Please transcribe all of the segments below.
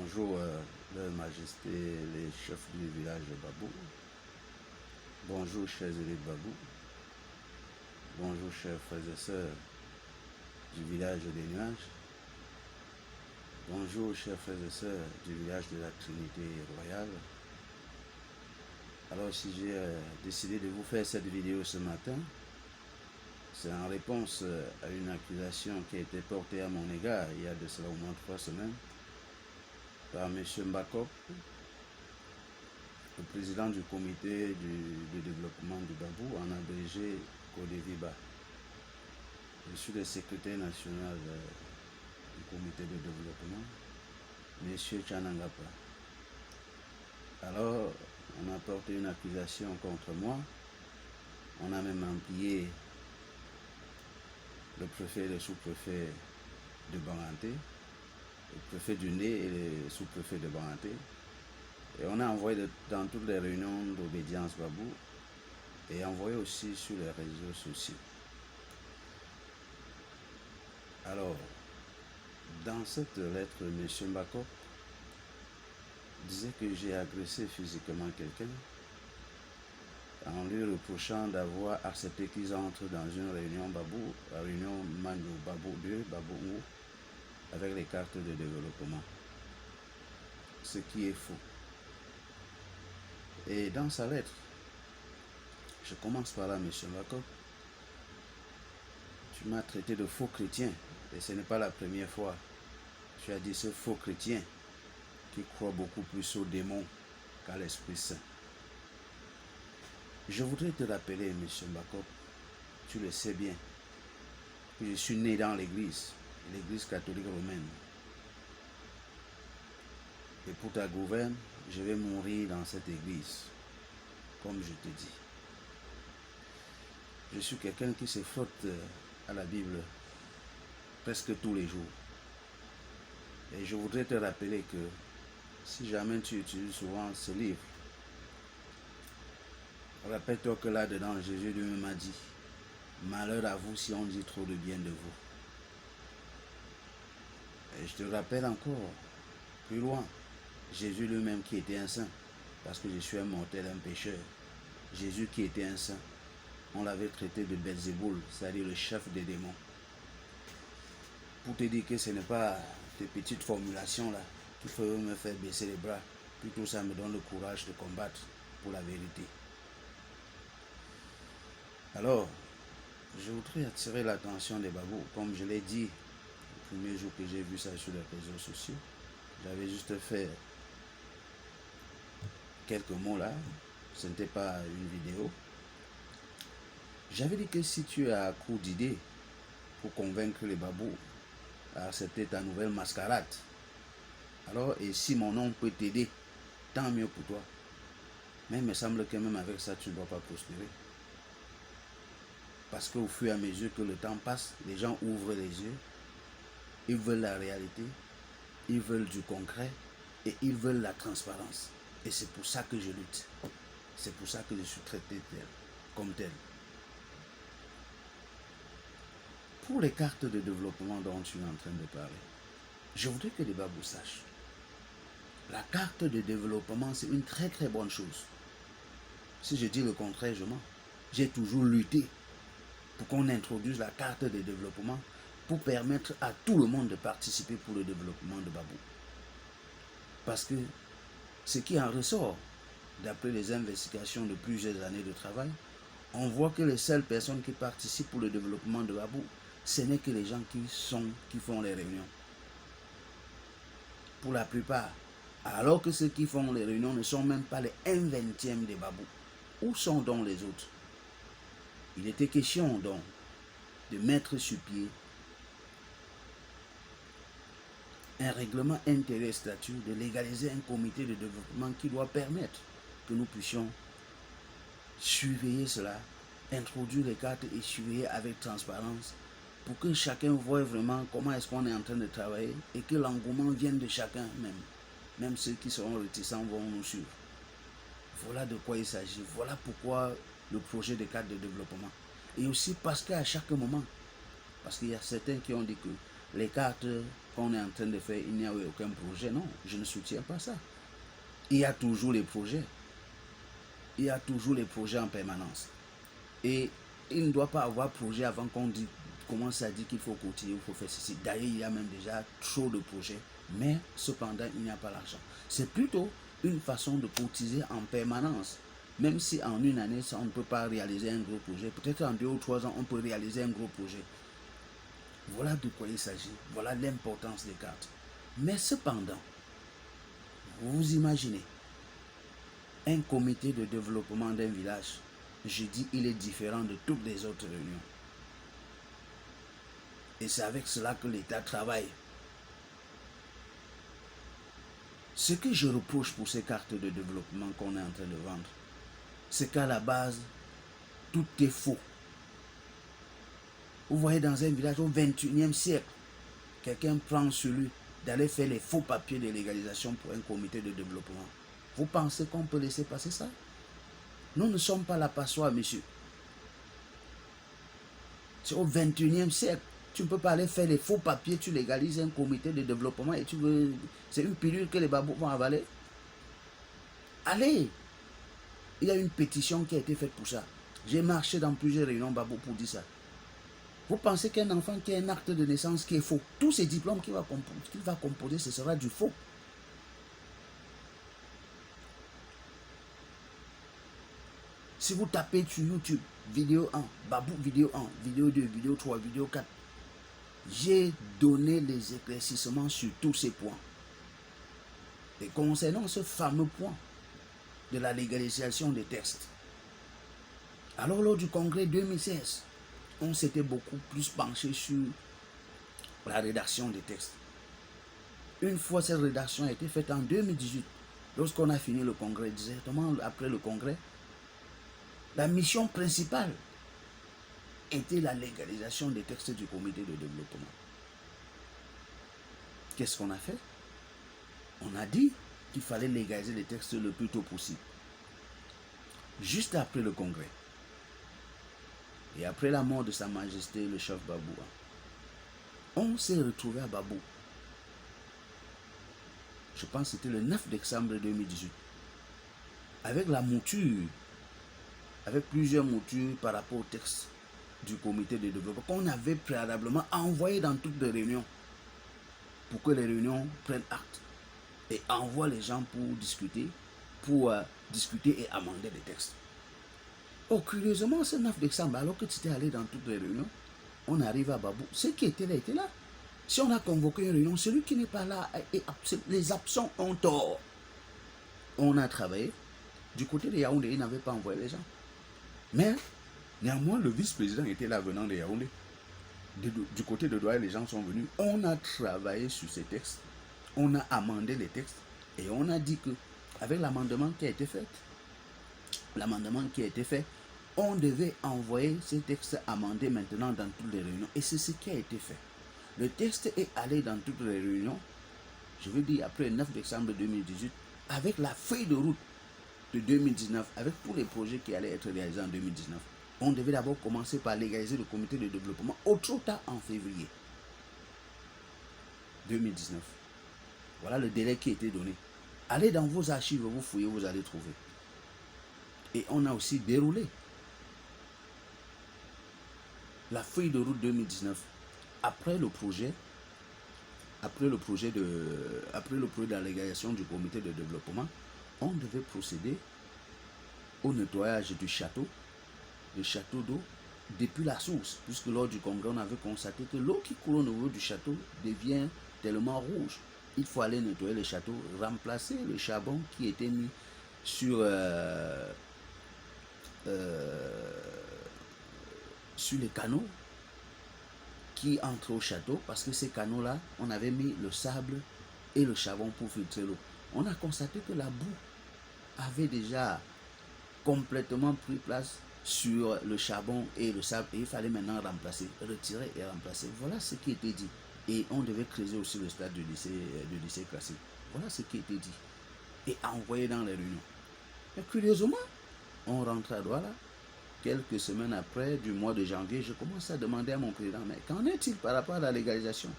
Bonjour, Leur Majesté, les chefs du village de Babou. Bonjour, chers élus de Babou. Bonjour, chers frères et sœurs du village des nuages. Bonjour, chers frères et sœurs du village de la Trinité royale. Alors, si j'ai décidé de vous faire cette vidéo ce matin, c'est en réponse à une accusation qui a été portée à mon égard il y a de cela au moins 3 semaines par M. Mbakop, le président du comité de développement du Babou, en abrégé Kodeviba. Je suis le secrétaire national du comité de développement, M. Chanangapa. Alors, on a porté une accusation contre moi. On a même employé le préfet et le sous-préfet de Banganté, le préfet du Né et le sous-préfet de Banganté. Et on a envoyé dans toutes les réunions d'obédience Babou et envoyé aussi sur les réseaux sociaux. Alors, dans cette lettre, M. Mbakop disait que j'ai agressé physiquement quelqu'un en lui reprochant d'avoir accepté qu'ils entrent dans une réunion Babou, la réunion Mando Babou 2, Babou Ngo, avec les cartes de développement. Ce qui est faux. Et dans sa lettre, je commence par là, M. Mbakop, tu m'as traité de faux chrétien, et ce n'est pas la première fois. Tu as dit ce faux chrétien qui croit beaucoup plus aux démons qu'à l'Esprit Saint. Je voudrais te rappeler, M. Mbakop, tu le sais bien, que je suis né dans l'église catholique romaine. Et pour ta gouverne, je vais mourir dans cette église, comme je te dis. Je suis quelqu'un qui se frotte à la Bible presque tous les jours. Et je voudrais te rappeler que si jamais tu utilises souvent ce livre, rappelle-toi que là-dedans, Jésus lui-même a dit « Malheur à vous si on dit trop de bien de vous ». Et je te rappelle encore, plus loin, Jésus lui-même qui était un saint, parce que je suis un mortel, un pécheur. Jésus qui était un saint, on l'avait traité de Belzéboul, c'est-à-dire le chef des démons. Pour te dire que ce n'est pas tes petites formulations là qui feront me faire baisser les bras, plutôt ça me donne le courage de combattre pour la vérité. Alors, je voudrais attirer l'attention des babous, comme je l'ai dit le premier jour que j'ai vu ça sur les réseaux sociaux. J'avais juste fait quelques mots là, ce n'était pas une vidéo. J'avais dit que si tu as un coup d'idée pour convaincre les babous à accepter ta nouvelle mascarade, alors, et si mon nom peut t'aider, tant mieux pour toi. Mais il me semble que même avec ça, tu ne dois pas prospérer. Parce qu'au fur et à mesure que le temps passe, les gens ouvrent les yeux, ils veulent la réalité, ils veulent du concret et ils veulent la transparence. Et c'est pour ça que je lutte. C'est pour ça que je suis traité comme tel. Pour les cartes de développement dont tu es en train de parler, je voudrais que les babous sachent. La carte de développement, c'est une très très bonne chose. Si je dis le contraire, je mens. J'ai toujours lutté pour qu'on introduise la carte de développement pour permettre à tout le monde de participer pour le développement de Babou. Parce que ce qui en ressort, d'après les investigations de plusieurs années de travail, on voit que les seules personnes qui participent pour le développement de Babou, ce n'est que les gens qui font les réunions. Pour la plupart. Alors que ceux qui font les réunions ne sont même pas les 1/20e des babous. Où sont donc les autres? Il était question donc de mettre sur pied un règlement intérieur-statut, de légaliser un comité de développement qui doit permettre que nous puissions surveiller cela, introduire les cartes et surveiller avec transparence pour que chacun voie vraiment comment est-ce qu'on est en train de travailler et que l'engouement vienne de chacun même. Même ceux qui seront réticents vont nous suivre. Voilà de quoi il s'agit. Voilà pourquoi le projet de carte de développement. Et aussi parce qu'à chaque moment, parce qu'il y a certains qui ont dit que les cartes qu'on est en train de faire, il n'y a eu aucun projet. Non, je ne soutiens pas ça. Il y a toujours les projets. Il y a toujours les projets en permanence. Et il ne doit pas avoir projet avant qu'on commence à dire qu'il faut continuer, il faut faire ceci. D'ailleurs, il y a même déjà trop de projets, mais cependant, il n'y a pas l'argent. C'est plutôt une façon de cotiser en permanence. Même si en une année, on ne peut pas réaliser un gros projet, peut-être en 2 ou 3 ans, on peut réaliser un gros projet. Voilà de quoi il s'agit. Voilà l'importance des cartes. Mais cependant, vous imaginez, un comité de développement d'un village, je dis, il est différent de toutes les autres réunions. Et c'est avec cela que l'État travaille. Ce que je reproche pour ces cartes de développement qu'on est en train de vendre, c'est qu'à la base, tout est faux. Vous voyez, dans un village au XXIe siècle, quelqu'un prend celui d'aller faire les faux papiers de légalisation pour un comité de développement. Vous pensez qu'on peut laisser passer ça? Nous ne sommes pas la passoire, monsieur. C'est au XXIe siècle. Tu ne peux pas aller faire les faux papiers, tu légalises un comité de développement et tu veux... C'est une pilule que les babous vont avaler. Allez! Il y a une pétition qui a été faite pour ça. J'ai marché dans plusieurs réunions babou pour dire ça. Vous pensez qu'un enfant qui a un acte de naissance qui est faux, tous ces diplômes qu'il va composer, ce sera du faux. Si vous tapez sur YouTube, vidéo 1, Babou vidéo 1, vidéo 2, vidéo 3, vidéo 4, j'ai donné les éclaircissements sur tous ces points. Et concernant ce fameux point de la légalisation des textes, alors lors du congrès 2016, on s'était beaucoup plus penché sur la rédaction des textes. Une fois cette rédaction a été faite en 2018, lorsqu'on a fini le congrès, directement après le congrès, la mission principale était la légalisation des textes du comité de développement. Qu'est-ce qu'on a fait? On a dit qu'il fallait légaliser les textes le plus tôt possible. Juste après le congrès. Et après la mort de Sa Majesté le chef Babou, on s'est retrouvé à Babou. Je pense que c'était le 9 décembre 2018. Avec la mouture, avec plusieurs moutures par rapport au texte du comité de développement qu'on avait préalablement envoyé dans toutes les réunions pour que les réunions prennent acte et envoient les gens pour discuter et amender les textes. Oh, curieusement, ce 9 décembre, alors que tu étais allé dans toutes les réunions, on arrive à Babou. Ceux qui étaient là étaient là. Si on a convoqué une réunion, celui qui n'est pas là, les absents ont tort. On a travaillé. Du côté de Yaoundé, ils n'avaient pas envoyé les gens. Mais, néanmoins, le vice-président était là venant de Yaoundé. Du côté de Douala, les gens sont venus. On a travaillé sur ces textes. On a amendé les textes. Et on a dit que, avec l'amendement qui a été fait, on devait envoyer ces textes amendés maintenant dans toutes les réunions. Et c'est ce qui a été fait. Le texte est allé dans toutes les réunions, je veux dire après le 9 décembre 2018, avec la feuille de route de 2019, avec tous les projets qui allaient être réalisés en 2019. On devait d'abord commencer par légaliser le comité de développement au trop tard en février 2019. Voilà le délai qui a été donné. Allez dans vos archives, vous fouillez, vous allez trouver. Et on a aussi déroulé la feuille de route 2019. Après le projet de la légalisation du comité de développement, on devait procéder au nettoyage du château d'eau depuis la source, puisque lors du congrès, on avait constaté que l'eau qui coule au niveau du château devient tellement rouge. Il faut aller nettoyer le château, remplacer le charbon qui était mis sur les canaux qui entrent au château, parce que ces canaux-là, on avait mis le sable et le charbon pour filtrer l'eau. On a constaté que la boue avait déjà complètement pris place sur le charbon et le sable, et il fallait maintenant retirer et remplacer. Voilà ce qui était dit. Et on devait creuser aussi le stade du lycée classique. Voilà ce qui était dit. Et envoyé dans les réunions. Mais curieusement, on rentre à Douala. Quelques semaines après, du mois de janvier, je commence à demander à mon président, mais qu'en est-il par rapport à la légalisation?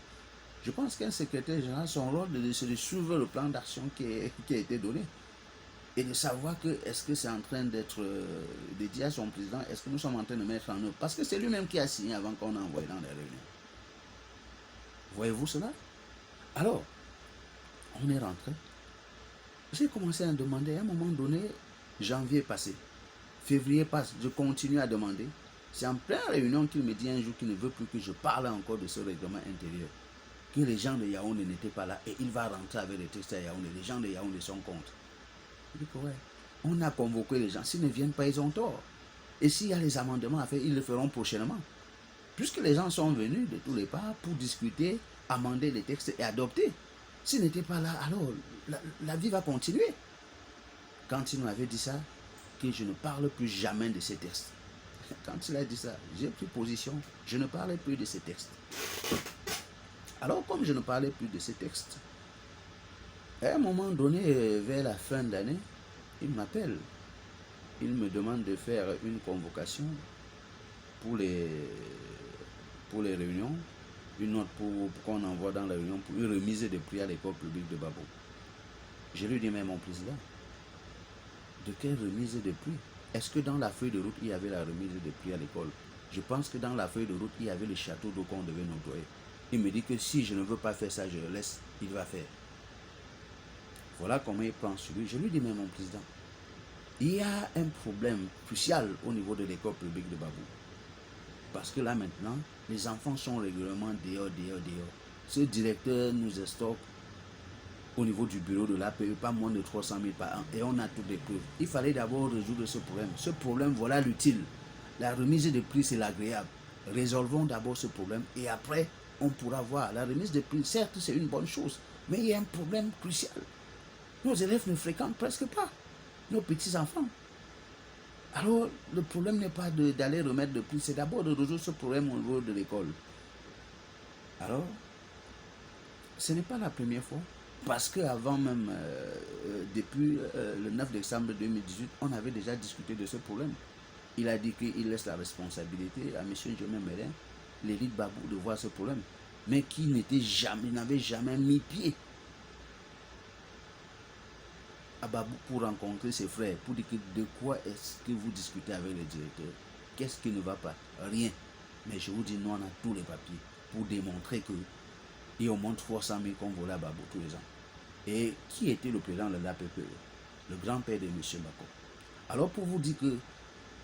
Je pense qu'un secrétaire général, son rôle, c'est de suivre le plan d'action qui a été donné et de savoir que est-ce que c'est en train d'être de dire à son président, est-ce que nous sommes en train de mettre en œuvre, parce que c'est lui-même qui a signé avant qu'on a envoyé dans les réunions. Voyez-vous cela? Alors, on est rentré. J'ai commencé à demander, à un moment donné, janvier passé, février passe, je continue à demander. C'est en pleine réunion qu'il me dit un jour qu'il ne veut plus que je parle encore de ce règlement intérieur. Que les gens de Yaoundé n'étaient pas là et il va rentrer avec les textes à Yaoundé. Les gens de Yaoundé sont contre. Je dis que ouais, on a convoqué les gens. S'ils ne viennent pas, ils ont tort. Et s'il y a les amendements à faire, ils le feront prochainement. Puisque les gens sont venus de tous les parts pour discuter, amender les textes et adopter. S'ils n'étaient pas là, alors la vie va continuer. Quand il m'avait dit ça, que je ne parle plus jamais de ces textes. Quand il a dit ça, j'ai pris position. Je ne parlais plus de ces textes. Alors, comme je ne parlais plus de ces textes, à un moment donné, vers la fin de l'année, il m'appelle. Il me demande de faire une convocation pour les réunions, une note pour qu'on envoie dans la réunion pour une remise de prix à l'école publique de Babou. Je lui dis, mais mon président, de quelle remise de prix? Est-ce que dans la feuille de route, il y avait la remise de prix à l'école? Je pense que dans la feuille de route, il y avait le château d'eau qu'on devait nettoyer. Il me dit que si je ne veux pas faire ça, je le laisse, il va faire. Voilà comment il prend sur lui. Je lui dis, mais mon président, il y a un problème crucial au niveau de l'école publique de Babou. Parce que là maintenant, les enfants sont régulièrement dehors. Ce directeur nous estocke au niveau du bureau de l'APE, pas moins de 300 000 par an. Et on a toutes les preuves. Il fallait d'abord résoudre ce problème. Ce problème, voilà l'utile. La remise de prix, c'est l'agréable. Résolvons d'abord ce problème et après, on pourra voir. La remise de prix, certes, c'est une bonne chose, mais il y a un problème crucial. Nos élèves ne fréquentent presque pas nos petits-enfants. Alors, le problème n'est pas d'aller remettre de prix, c'est d'abord de résoudre ce problème au niveau de l'école. Alors, ce n'est pas la première fois, parce qu'avant même, depuis le 9 décembre 2018, on avait déjà discuté de ce problème. Il a dit qu'il laisse la responsabilité à M. Jomé Mérin, l'élite Babou, de voir ce problème, mais qui n'avait jamais mis pied à Babou pour rencontrer ses frères, pour dire que de quoi est-ce que vous discutez avec le directeur? Qu'est-ce qui ne va pas? Rien. Mais je vous dis, nous on a tous les papiers pour démontrer que et on montre 300 000 qu'on volait à Babou tous les ans. Et qui était le président de l'APPE? Le grand-père de M. Bako. Alors pour vous dire que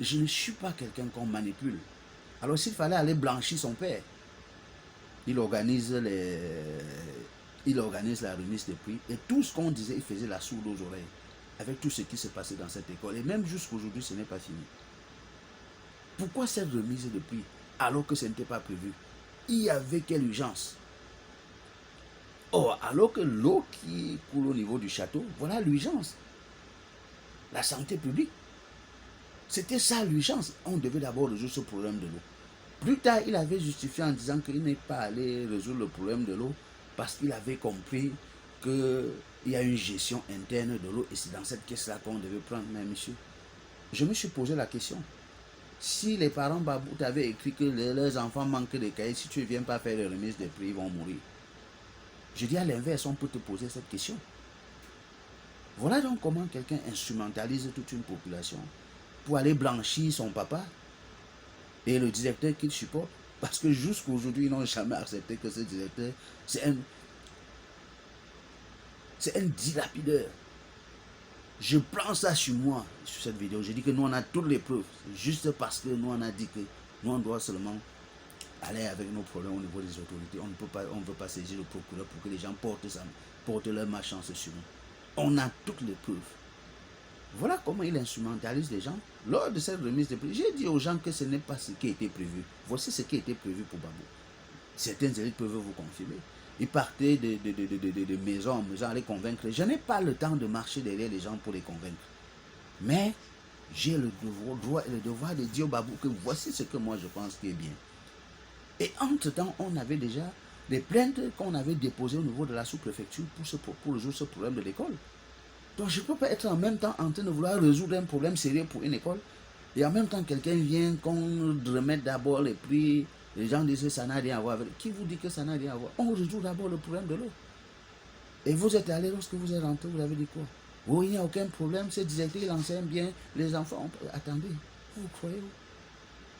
je ne suis pas quelqu'un qu'on manipule. Alors s'il fallait aller blanchir son père, il organise la remise des prix et tout ce qu'on disait, il faisait la sourde aux oreilles avec tout ce qui se passait dans cette école. Et même jusqu'aujourd'hui, ce n'est pas fini. Pourquoi cette remise de prix alors que ce n'était pas prévu? Il y avait quelle urgence? Or, alors que l'eau qui coule au niveau du château, voilà l'urgence. La santé publique. C'était ça l'urgence. On devait d'abord résoudre ce problème de l'eau. Plus tard, il avait justifié en disant qu'il n'est pas allé résoudre le problème de l'eau parce qu'il avait compris qu'il y a une gestion interne de l'eau et c'est dans cette caisse-là qu'on devait prendre. Mais monsieur, je me suis posé la question. Si les parents Babou t'avaient écrit que leurs enfants manquent de cahiers, si tu ne viens pas faire les remises des prix, ils vont mourir. Je dis à l'inverse, on peut te poser cette question. Voilà donc comment quelqu'un instrumentalise toute une population pour aller blanchir son papa et le directeur qu'il supporte. Parce que jusqu'aujourd'hui, ils n'ont jamais accepté que ce directeur, c'est un dilapideur. Je prends ça sur moi, sur cette vidéo. Je dis que nous, on a toutes les preuves. Juste parce que nous, on a dit que nous, on doit seulement aller avec nos problèmes au niveau des autorités. On ne veut pas saisir le procureur pour que les gens portent leur malchance sur nous. On a toutes les preuves. Voilà comment il instrumentalise les gens. Lors de cette remise de prix, j'ai dit aux gens que ce n'est pas ce qui a été prévu. Voici ce qui a été prévu pour Babou. Certains élites peuvent vous confirmer. Ils partaient de maison en maison à les convaincre. Je n'ai pas le temps de marcher derrière les gens pour les convaincre. Mais j'ai le droit et le devoir de dire au Babou que voici ce que moi je pense qui est bien. Et entre-temps, on avait déjà des plaintes qu'on avait déposées au niveau de la sous-préfecture pour résoudre ce problème de l'école. Donc je ne peux pas être en même temps en train de vouloir résoudre un problème sérieux pour une école et en même temps quelqu'un vient qu'on remette d'abord les prix Les gens disent que ça n'a rien à voir avec... Qui vous dit que ça n'a rien à voir? On résout d'abord le problème de l'eau. Et vous êtes allé, lorsque vous êtes rentré, vous avez dit quoi? Oh, il n'y a aucun problème, ce directeur, il enseigne bien, les enfants... Attendez, vous croyez où?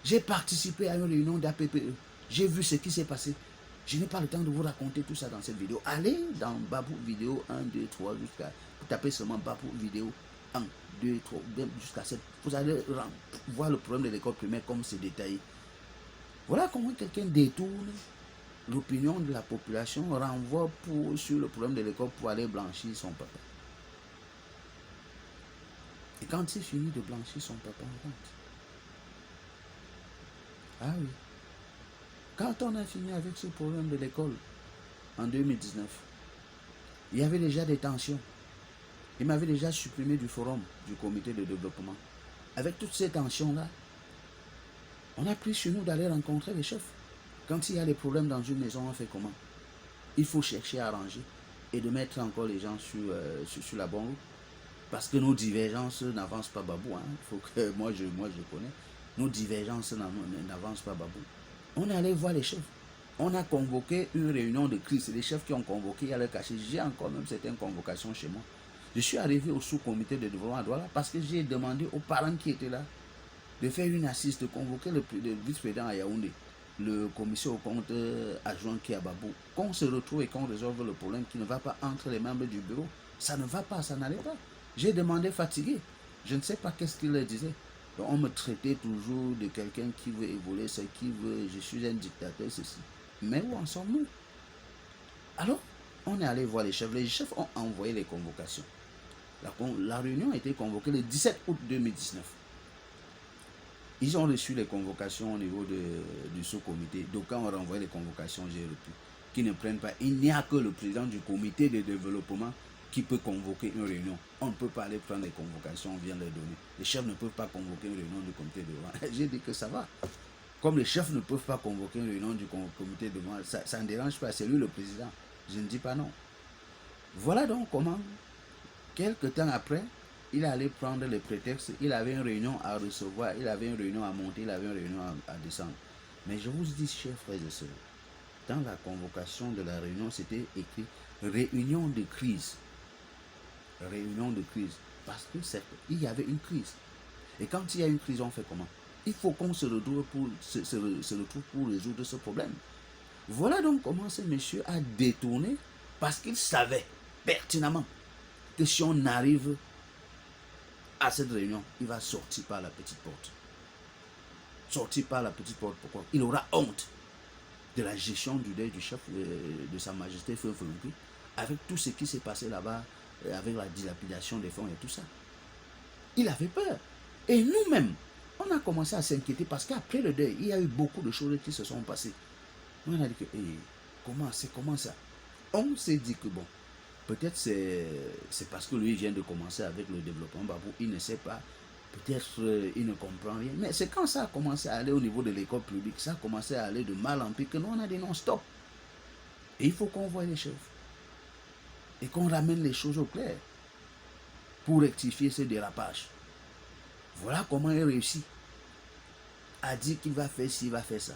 J'ai participé à une réunion d'APPE. J'ai vu ce qui s'est passé. Je n'ai pas le temps de vous raconter tout ça dans cette vidéo. Allez dans Babou vidéo 1, 2, 3, jusqu'à... Vous tapez seulement Babou vidéo 1, 2, 3, jusqu'à 7. Vous allez voir le problème de l'école primaire comme c'est détaillé. Voilà comment quelqu'un détourne l'opinion de la population, renvoie sur le problème de l'école pour aller blanchir son papa. Et quand il finit de blanchir son papa, on rentre. Ah oui. Quand on a fini avec ce problème de l'école en 2019, il y avait déjà des tensions. Il m'avait déjà supprimé du forum du comité de développement. Avec toutes ces tensions-là, on a pris sur nous d'aller rencontrer les chefs. Quand il y a des problèmes dans une maison, on fait comment? Il faut chercher à arranger et de mettre encore les gens sur la bonne route. Parce que nos divergences n'avancent pas Babou. Hein. Faut que moi je connais. Nos divergences n'avancent pas Babou. On est allé voir les chefs. On a convoqué une réunion de crise. C'est les chefs qui ont convoqué à le cacher. J'ai encore même certaines convocations chez moi. Je suis arrivé au sous-comité de développement à Douala parce que j'ai demandé aux parents qui étaient là de faire une assise, de convoquer le vice-président à Yaoundé, le commissaire au compte adjoint qui est à Babou, qu'on se retrouve et qu'on résolve le problème qui ne va pas entre les membres du bureau. Ça ne va pas, ça n'allait pas. J'ai demandé fatigué. Je ne sais pas qu'est-ce qu'il leur disait. Donc on me traitait toujours de quelqu'un qui veut évoluer, ce qui veut, je suis un dictateur, ceci. Mais où en sommes-nous? Alors, on est allé voir les chefs. Les chefs ont envoyé les convocations. La réunion a été convoquée le 17 août 2019. Ils ont reçu les convocations au niveau du sous-comité. D'aucuns ont renvoyé les convocations, j'ai repris, qui ne prennent pas. Il n'y a que le président du comité de développement qui peut convoquer une réunion. On ne peut pas aller prendre les convocations, on vient les donner. Les chefs ne peuvent pas convoquer une réunion du comité de développement. J'ai dit que ça va. Comme les chefs ne peuvent pas convoquer une réunion du comité de développement, ça ne dérange pas, c'est lui le président. Je ne dis pas non. Voilà donc comment, quelques temps après, il allait prendre les prétextes, il avait une réunion à recevoir, il avait une réunion à monter, il avait une réunion à descendre. Mais je vous dis, chers frères et sœurs, dans la convocation de la réunion, c'était écrit réunion de crise. Réunion de crise. Parce que certes, il y avait une crise. Et quand il y a une crise, on fait comment? Il faut qu'on se retrouve pour résoudre ce problème. Voilà donc comment ce monsieur a détourné, parce qu'il savait pertinemment que si on arrive à cette réunion, il va sortir par la petite porte. Sortir par la petite porte, pourquoi? Il aura honte de la gestion du deuil du chef de Sa Majesté Feu Folonki, avec tout ce qui s'est passé là-bas, avec la dilapidation des fonds et tout ça. Il avait peur. Et nous-mêmes, on a commencé à s'inquiéter parce qu'après le deuil, il y a eu beaucoup de choses qui se sont passées. On a dit que, comment ça? On s'est dit que bon, peut-être c'est parce que lui vient de commencer avec le développement Babou, il ne sait pas, peut-être il ne comprend rien. Mais c'est quand ça a commencé à aller au niveau de l'école publique, ça a commencé à aller de mal en pire que nous on a dit non, stop. Et il faut qu'on voie les chefs. Et qu'on ramène les choses au clair pour rectifier ce dérapage. Voilà comment il réussit à dire qu'il va faire ci, il va faire ça.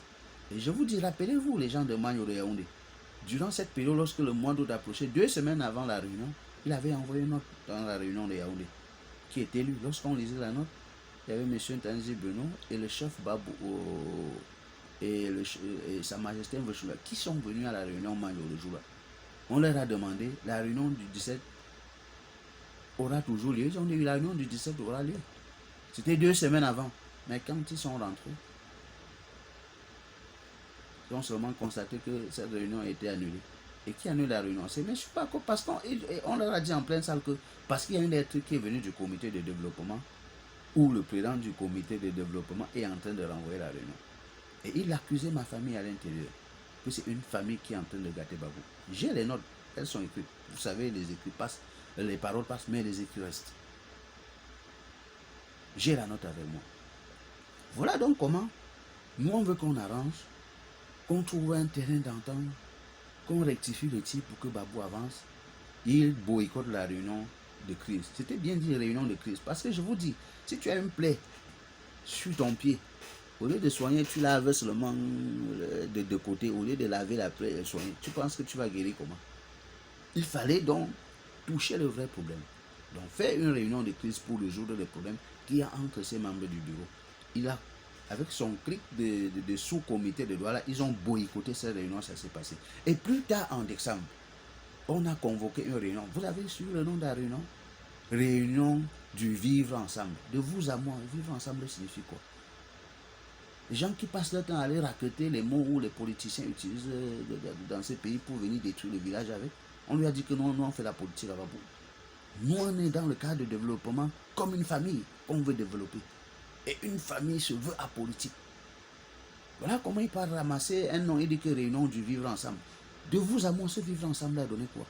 Et je vous dis, rappelez-vous les gens de Magno de Yaoundé. Durant cette période, lorsque le mois d'août approchait, 2 semaines avant la réunion, il avait envoyé une note dans la réunion de Yaoundé, qui était lue. Lorsqu'on lisait la note, il y avait M. Tanzi Beno et le chef Babou et Sa Majesté Mvechula qui sont venus à la réunion Magno le jour-là. On leur a demandé, la réunion du 17 aura toujours lieu. Ils ont dit, la réunion du 17 aura lieu. C'était 2 semaines avant. Mais quand ils sont rentrés, ils ont seulement constaté que cette réunion a été annulée. Et qui annule la réunion? C'est M. Paco, parce qu'on leur a dit en pleine salle que, parce qu'il y a une lettre qui est venue du comité de développement, où le président du comité de développement est en train de renvoyer la réunion. Et il accusait ma famille à l'intérieur, que c'est une famille qui est en train de gâter Babou. J'ai les notes, elles sont écrites. Vous savez, les écrits passent, les paroles passent, mais les écrits restent. J'ai la note avec moi. Voilà donc comment nous on veut qu'on arrange, qu'on trouve un terrain d'entente, qu'on rectifie le tir pour que Babou avance. Il boycotte la réunion de crise. C'était bien dit réunion de crise. Parce que je vous dis, si tu as une plaie sur ton pied, Au lieu de soigner, tu laves seulement de côté. Au lieu de laver la plaie et soigner, tu penses que tu vas guérir comment? Il fallait donc toucher le vrai problème. Donc faire une réunion de crise pour résoudre les problèmes qu'il y a entre ces membres du bureau. Il a, avec son clic de sous-comité de Douala, ils ont boycotté cette réunion, ça s'est passé. Et plus tard en décembre, on a convoqué une réunion. Vous avez su le nom de la réunion? Réunion du vivre ensemble. De vous à moi, vivre ensemble signifie quoi? Les gens qui passent leur temps à aller raqueter les mots où les politiciens utilisent dans ces pays pour venir détruire le village avec. On lui a dit que non, nous on fait la politique là-bas. Nous on est dans le cadre de développement comme une famille qu'on veut développer. Et une famille se veut apolitique. Voilà comment il part ramasser un nom et dit que réunion du vivre ensemble. De vous à moi, ce vivre ensemble a donné quoi?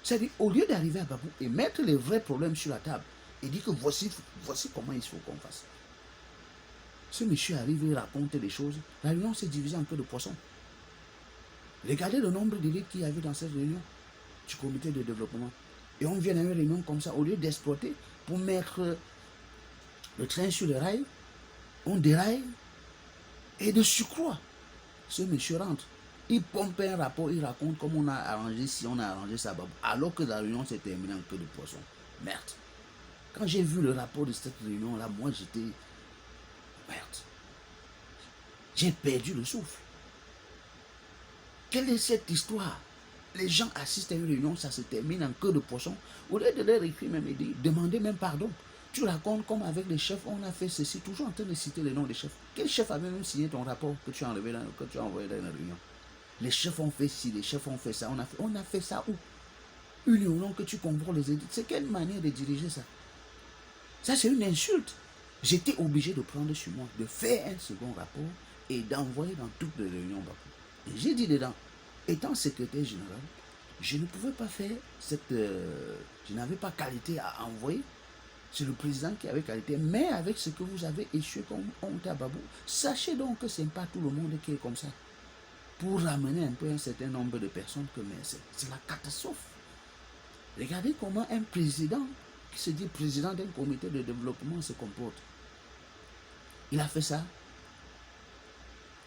C'est-à-dire, au lieu d'arriver à Babou et mettre les vrais problèmes sur la table et dire que voici comment il faut qu'on fasse. Ce monsieur arrive et raconte des choses. La réunion s'est divisée en queue de poisson. Regardez le nombre d'élèves qu'il y avait dans cette réunion du comité de développement. Et on vient à une réunion comme ça, au lieu d'exploiter pour mettre le train sur le rail, on déraille. Et de surcroît, ce monsieur rentre. Il pompe un rapport, il raconte comment on a arrangé si on a arrangé ça, alors que la réunion s'est terminée en queue de poisson. Merde. Quand j'ai vu le rapport de cette réunion-là, moi j'étais... Merde. J'ai perdu le souffle. Quelle est cette histoire? Les gens assistent à une réunion, ça se termine en queue de poisson. Au lieu de leur écrire même et dire, demander même pardon. Tu racontes comme avec les chefs, on a fait ceci, toujours en train de citer les noms des chefs. Quel chef avait même signé ton rapport que tu as enlevé que tu as envoyé dans la réunion? Les chefs ont fait ci, les chefs ont fait ça. On a fait ça où? Une réunion que tu convoques les édits. C'est quelle manière de diriger ça? Ça, c'est une insulte. J'étais obligé de prendre sur moi, de faire un second rapport et d'envoyer dans toutes les réunions. Et j'ai dit dedans, étant secrétaire général, je ne pouvais pas faire cette... je n'avais pas qualité à envoyer. C'est le président qui avait qualité. Mais avec ce que vous avez échoué comme honte à Babou, sachez donc que ce n'est pas tout le monde qui est comme ça. Pour ramener un peu un certain nombre de personnes, que c'est la catastrophe. Regardez comment un président qui se dit président d'un comité de développement se comporte. Il a fait ça.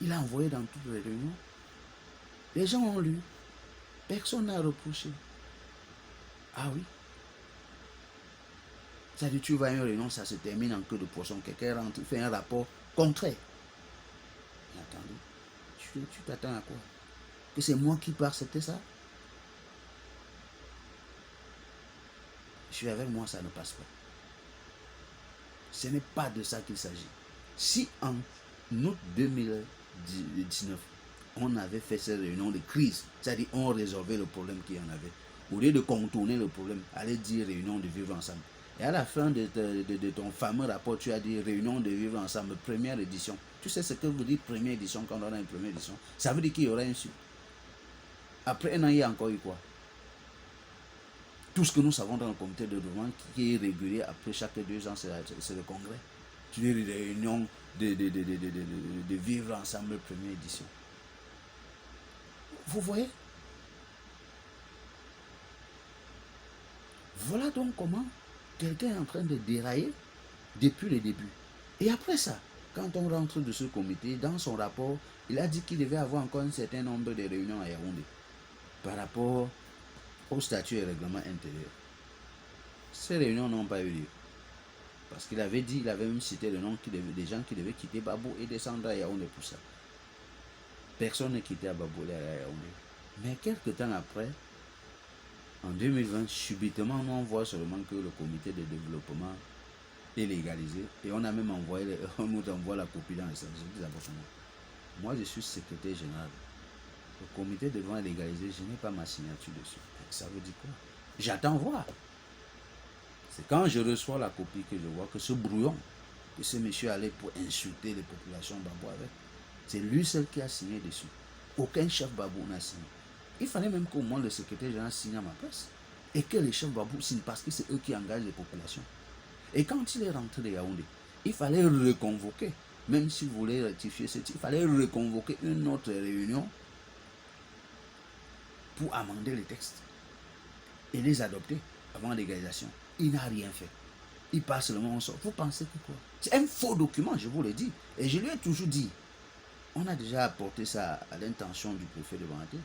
Il a envoyé dans toutes les réunions. Les gens ont lu. Personne n'a reproché. Ah oui. Ça dit, tu vas à une réunion, ça se termine en queue de poisson. Quelqu'un rentre, fait un rapport contraire. Mais attendez, tu t'attends à quoi? Que c'est moi qui pars, c'était ça? Je suis avec moi, ça ne passe pas. Ce n'est pas de ça qu'il s'agit. Si en août 2019, on avait fait cette réunion de crise, c'est-à-dire on résolvait le problème qu'il y en avait, au lieu de contourner le problème, aller dire réunion de vivre ensemble. Et à la fin de ton fameux rapport, tu as dit réunion de vivre ensemble, première édition. Tu sais ce que vous dites première édition quand on a une première édition? Ça veut dire qu'il y aura une suite. Après un an, il y a encore eu quoi? Tout ce que nous savons dans le comité de développement qui est régulier après chaque 2 ans, c'est le congrès. Tu dis réunion de vivre ensemble, première édition. Vous voyez? Voilà donc comment quelqu'un est en train de dérailler depuis le début. Et après ça, quand on rentre de ce comité, dans son rapport, il a dit qu'il devait avoir encore un certain nombre de réunions à Yaoundé par rapport au statut et règlement intérieur. Ces réunions n'ont pas eu lieu. Parce qu'il avait dit, il avait même cité le nom des gens qui devaient quitter Babou et descendre à Yaoundé pour ça. Personne n'est quitté à Babou et à Yaoundé. Mais quelques temps après, en 2020, subitement, nous on voit seulement que le comité de développement est légalisé. Et on a même envoyé, on nous envoie la copie dans le sens. Je dis d'abord, moi je suis secrétaire général. Le comité de développement est légalisé, je n'ai pas ma signature dessus. Ça veut dire quoi? J'attends voir. C'est quand je reçois la copie que je vois que ce brouillon, que ce monsieur allait pour insulter les populations Babou avec, c'est lui seul qui a signé dessus. Aucun chef Babou n'a signé. Il fallait même qu'au moins le secrétaire général signe à ma place. Et que les chefs Babou signent parce que c'est eux qui engagent les populations. Et quand il est rentré de Yaoundé, il fallait reconvoquer. Même s'il voulait rectifier il fallait reconvoquer une autre réunion pour amender les textes et les adopter avant l'égalisation. Il n'a rien fait. Il passe seulement, on sort. Vous pensez que quoi? C'est un faux document, je vous le dis. Et je lui ai toujours dit, on a déjà apporté ça à l'intention du préfet de Banté.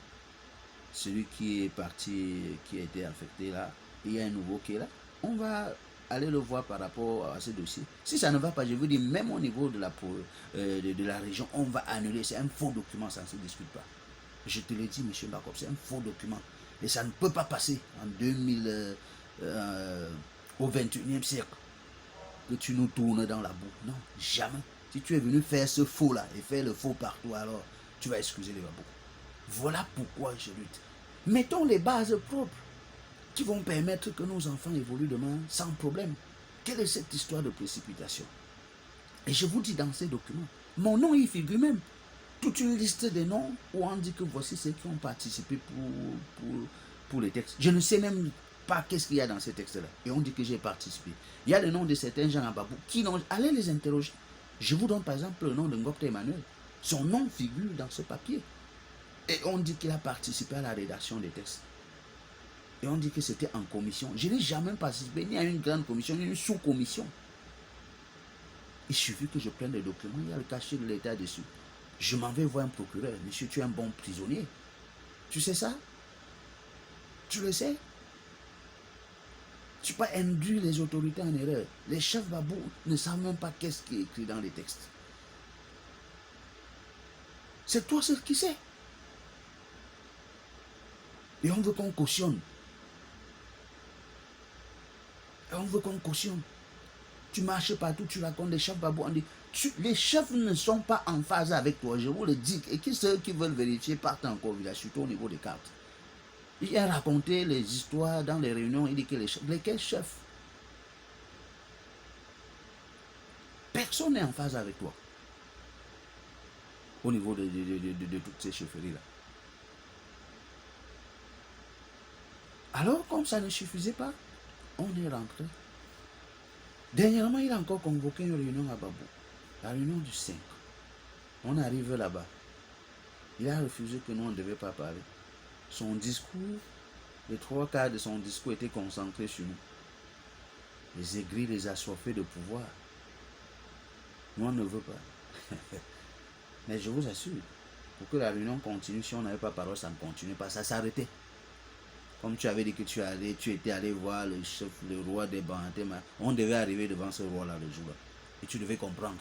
Celui qui est parti, qui a été affecté là, il y a un nouveau qui est là. On va aller le voir par rapport à ce dossier. Si ça ne va pas, je vous dis, même au niveau de la région, on va annuler. C'est un faux document, ça ne se discute pas. Je te l'ai dit, M. Bakov, c'est un faux document. Et ça ne peut pas passer en 2000, au 21e siècle, que tu nous tournes dans la boue. Non, jamais. Si tu es venu faire ce faux-là et faire le faux partout, alors tu vas excuser les babous. Voilà pourquoi je lutte. Mettons les bases propres qui vont permettre que nos enfants évoluent demain sans problème. Quelle est cette histoire de précipitation? Et je vous dis dans ces documents, mon nom y figure même. Toute une liste de noms où on dit que voici ceux qui ont participé pour les textes. Je ne sais même pas qu'est-ce qu'il y a dans ces textes-là. Et on dit que j'ai participé. Il y a le nom de certains gens à Babou qui n'ont... Allez les interroger. Je vous donne par exemple le nom de Ngokte Emmanuel. Son nom figure dans ce papier. Et on dit qu'il a participé à la rédaction des textes. Et on dit que c'était en commission. Je n'ai jamais participé ni à une grande commission, ni à une sous-commission. Il suffit que je prenne les documents, il y a le cachet de l'État dessus. Je m'en vais voir un procureur. Monsieur, tu es un bon prisonnier. Tu sais ça? Tu le sais? Tu peux induire les autorités en erreur. Les chefs babous ne savent même pas qu'est-ce qui est écrit dans les textes. C'est toi seul qui sais. Et on veut qu'on cautionne. Et on veut qu'on cautionne. Tu marches partout, tu racontes les chefs babous. On dit, les chefs ne sont pas en phase avec toi, je vous le dis. Et qui ceux qui veulent vérifier partent encore au village, surtout au niveau des cartes. Il a raconté les histoires dans les réunions, il dit que les chefs, lesquels chefs? Personne n'est en phase avec toi. Au niveau de toutes ces chefferies-là. Alors, comme ça ne suffisait pas, on est rentré. Dernièrement, il a encore convoqué une réunion à Babou. La réunion du 5. On arrive là-bas. Il a refusé que nous, on ne devait pas parler. Son discours, les 3/4 de son discours étaient concentrés sur nous. Les aigris, les assoiffés de pouvoir. Nous, on ne veut pas. Mais je vous assure, pour que la réunion continue, si on n'avait pas parole, ça ne continuait pas, ça s'arrêtait. Comme tu avais dit que tu étais allé voir le chef, le roi des Banté, on devait arriver devant ce roi-là le jour-là. Et tu devais comprendre.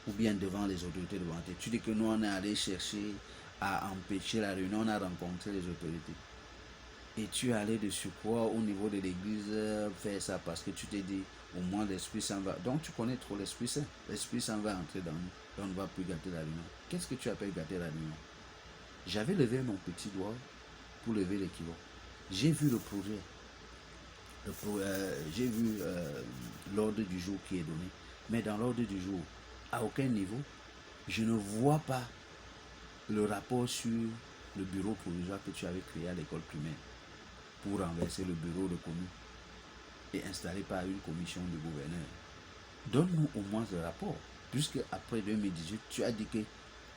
Ou bien devant les autorités de Banté. Tu dis que nous, on est allé chercher à empêcher la réunion, on a rencontré les autorités. Et tu es allé de surcroît au niveau de l'église faire ça parce que tu t'es dit, au moins l'Esprit Saint va. Donc tu connais trop l'Esprit Saint. L'Esprit Saint va entrer dans nous. Et on ne va plus gâter la réunion. Qu'est-ce que tu appelles gâter la réunion? J'avais levé mon petit doigt pour lever l'équivoque. J'ai vu le projet. J'ai vu l'ordre du jour qui est donné. Mais dans l'ordre du jour, à aucun niveau, je ne vois pas le rapport sur le bureau provisoire que tu avais créé à l'école primaire pour renverser le bureau de commune et installé par une commission du gouverneur. Donne-nous au moins le rapport, puisque après 2018, tu as dit que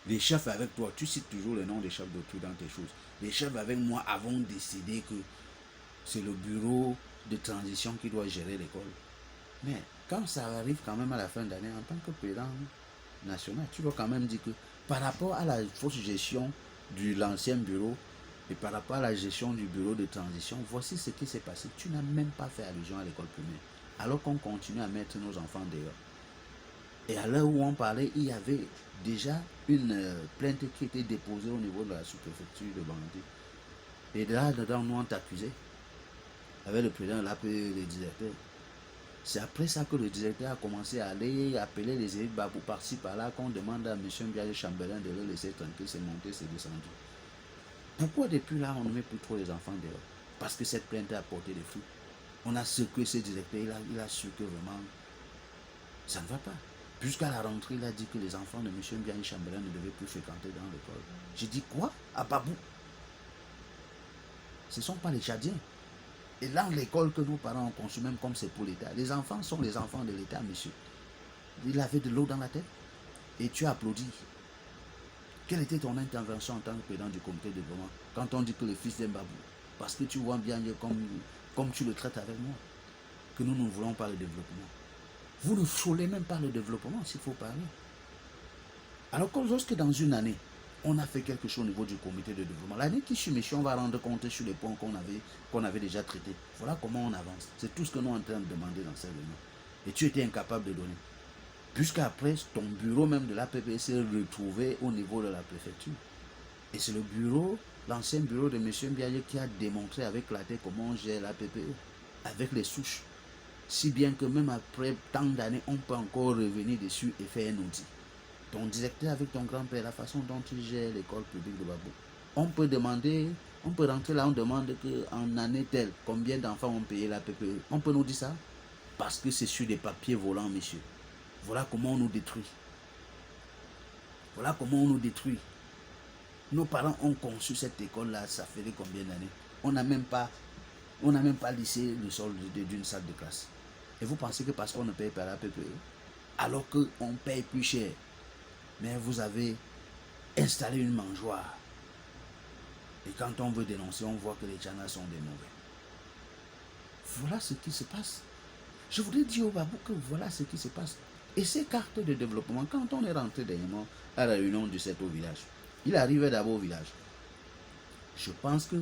les chefs avec toi, tu cites toujours le nom des chefs d'autrui dans tes choses. Les chefs avec moi avons décidé que c'est le bureau de transition qui doit gérer l'école. Mais quand ça arrive quand même à la fin d'année, en tant que président national, tu dois quand même dire que par rapport à la fausse gestion de l'ancien bureau et par rapport à la gestion du bureau de transition, voici ce qui s'est passé. Tu n'as même pas fait allusion à l'école primaire, alors qu'on continue à mettre nos enfants dehors. Et à l'heure où on parlait, il y avait déjà une plainte qui était déposée au niveau de la sous-préfecture de Banté. Et là-dedans, nous on t'accusait. Avec le président, l'APE, les directeurs. C'est après ça que le directeur a commencé à aller appeler les élèves Babou par-ci par-là, qu'on demande à M. Biagé Chambelin de le laisser tranquille, c'est monté, c'est descendu. Pourquoi depuis là, on ne met plus trop les enfants dehors? Parce que cette plainte a porté des fruits. On a secoué ce directeur, il a su que vraiment, ça ne va pas. Jusqu'à la rentrée, il a dit que les enfants de M. Biagé Chambelin ne devaient plus fréquenter dans l'école. J'ai dit quoi? À Babou? Ce ne sont pas les Tchadiens. Et là, l'école que nos parents ont conçue, même comme c'est pour l'État, les enfants sont les enfants de l'État, monsieur. Il avait de l'eau dans la tête et tu as applaudi. Quelle était ton intervention en tant que président du comité de développement quand on dit que le fils d'un babou, parce que tu vois bien comme tu le traites avec moi? que nous ne voulons pas le développement. Vous ne frôlez même pas le développement s'il faut parler. Alors que lorsque dans une année, on a fait quelque chose au niveau du comité de développement, l'année qui suit, monsieur, on va rendre compte sur les points qu'on avait déjà traités. Voilà comment on avance. C'est tout ce que nous sommes en train de demander dans cette réunion. Et tu étais incapable de donner. Puisqu'après, ton bureau même de l'APP s'est retrouvé au niveau de la préfecture. Et c'est le bureau, l'ancien bureau de M. Mbiaye qui a démontré avec la tête comment on gère l'APPE, avec les souches. Si bien que même après tant d'années, on peut encore revenir dessus et faire un outil. Ton directeur avec ton grand-père, la façon dont il gère l'école publique de Babou. On peut demander, on peut rentrer là, on demande qu'en année telle, combien d'enfants ont payé la PPE. On peut nous dire ça? Parce que c'est sur des papiers volants, messieurs. Voilà comment on nous détruit. Voilà comment on nous détruit. Nos parents ont conçu cette école-là, ça fait combien d'années? On n'a même pas lissé le sol d'une salle de classe. Et vous pensez que parce qu'on ne paye pas la PPE, alors qu'on paye plus cher, mais vous avez installé une mangeoire. Et quand on veut dénoncer, on voit que les Tchanas sont des mauvais. Voilà ce qui se passe. Je voudrais dire au Babou que voilà ce qui se passe. Et ces cartes de développement, quand on est rentré dernièrement à la réunion du 7 au village, il arrivait d'abord au village. Je pense que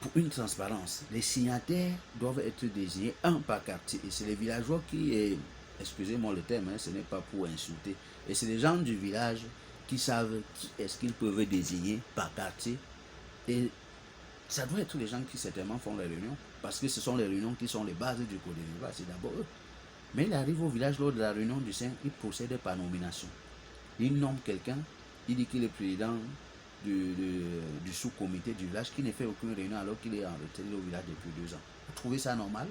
pour une transparence, les signataires doivent être désignés un par quartier. Et c'est les villageois qui, excusez-moi le terme, ce n'est pas pour insulter, et c'est les gens du village qui savent qui est-ce qu'ils peuvent désigner par quartier. Et ça doit être les gens qui certainement font les réunions, parce que ce sont les réunions qui sont les bases du Code de c'est d'abord eux. Mais il arrive au village lors de la réunion du 5, il procède par nomination. Il nomme quelqu'un, il dit qu'il est président du sous-comité du village qui ne fait aucune réunion alors qu'il est en retraite au village depuis 2 ans. Vous trouvez ça normal?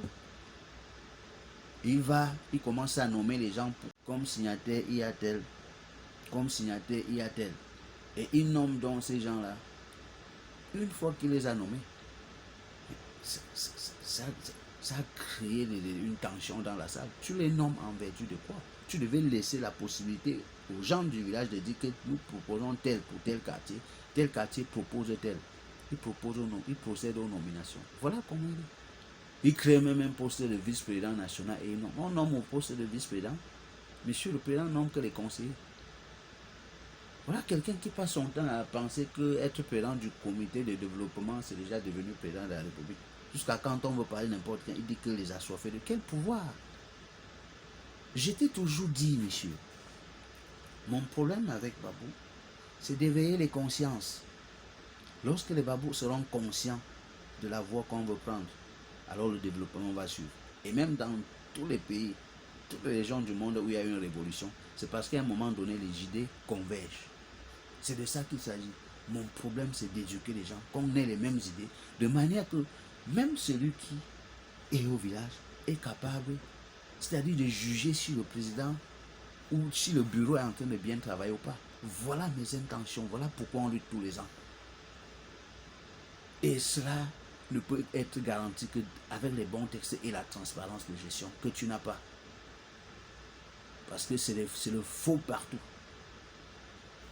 Il commence à nommer les gens comme signataire, il y a tel, comme signataire, il y a tel. Et il nomme donc ces gens-là. Une fois qu'il les a nommés, ça a créé une tension dans la salle. Tu les nommes en vertu de quoi? Tu devais laisser la possibilité aux gens du village de dire que nous proposons tel pour tel quartier propose tel. Il procède aux nominations. Voilà comment il est. Il crée même un poste de vice-président national et on nomme au poste de vice-président. Monsieur le président nomme que les conseillers. Voilà quelqu'un qui passe son temps à penser qu'être président du comité de développement, c'est déjà devenu président de la République. Jusqu'à quand on veut parler n'importe qui, il dit que les assoiffés de quel pouvoir? J'étais toujours dit, monsieur, mon problème avec Babou, c'est d'éveiller les consciences. Lorsque les Babous seront conscients de la voie qu'on veut prendre, alors le développement va suivre. Et même dans tous les pays, toutes les régions du monde où il y a eu une révolution, c'est parce qu'à un moment donné, les idées convergent. C'est de ça qu'il s'agit. Mon problème, c'est d'éduquer les gens, qu'on ait les mêmes idées, de manière que même celui qui est au village est capable, c'est-à-dire de juger si le président ou si le bureau est en train de bien travailler ou pas. Voilà mes intentions, voilà pourquoi on lutte tous les ans. Et cela ne peut être garanti qu'avec les bons textes et la transparence de gestion que tu n'as pas. Parce que c'est le faux partout.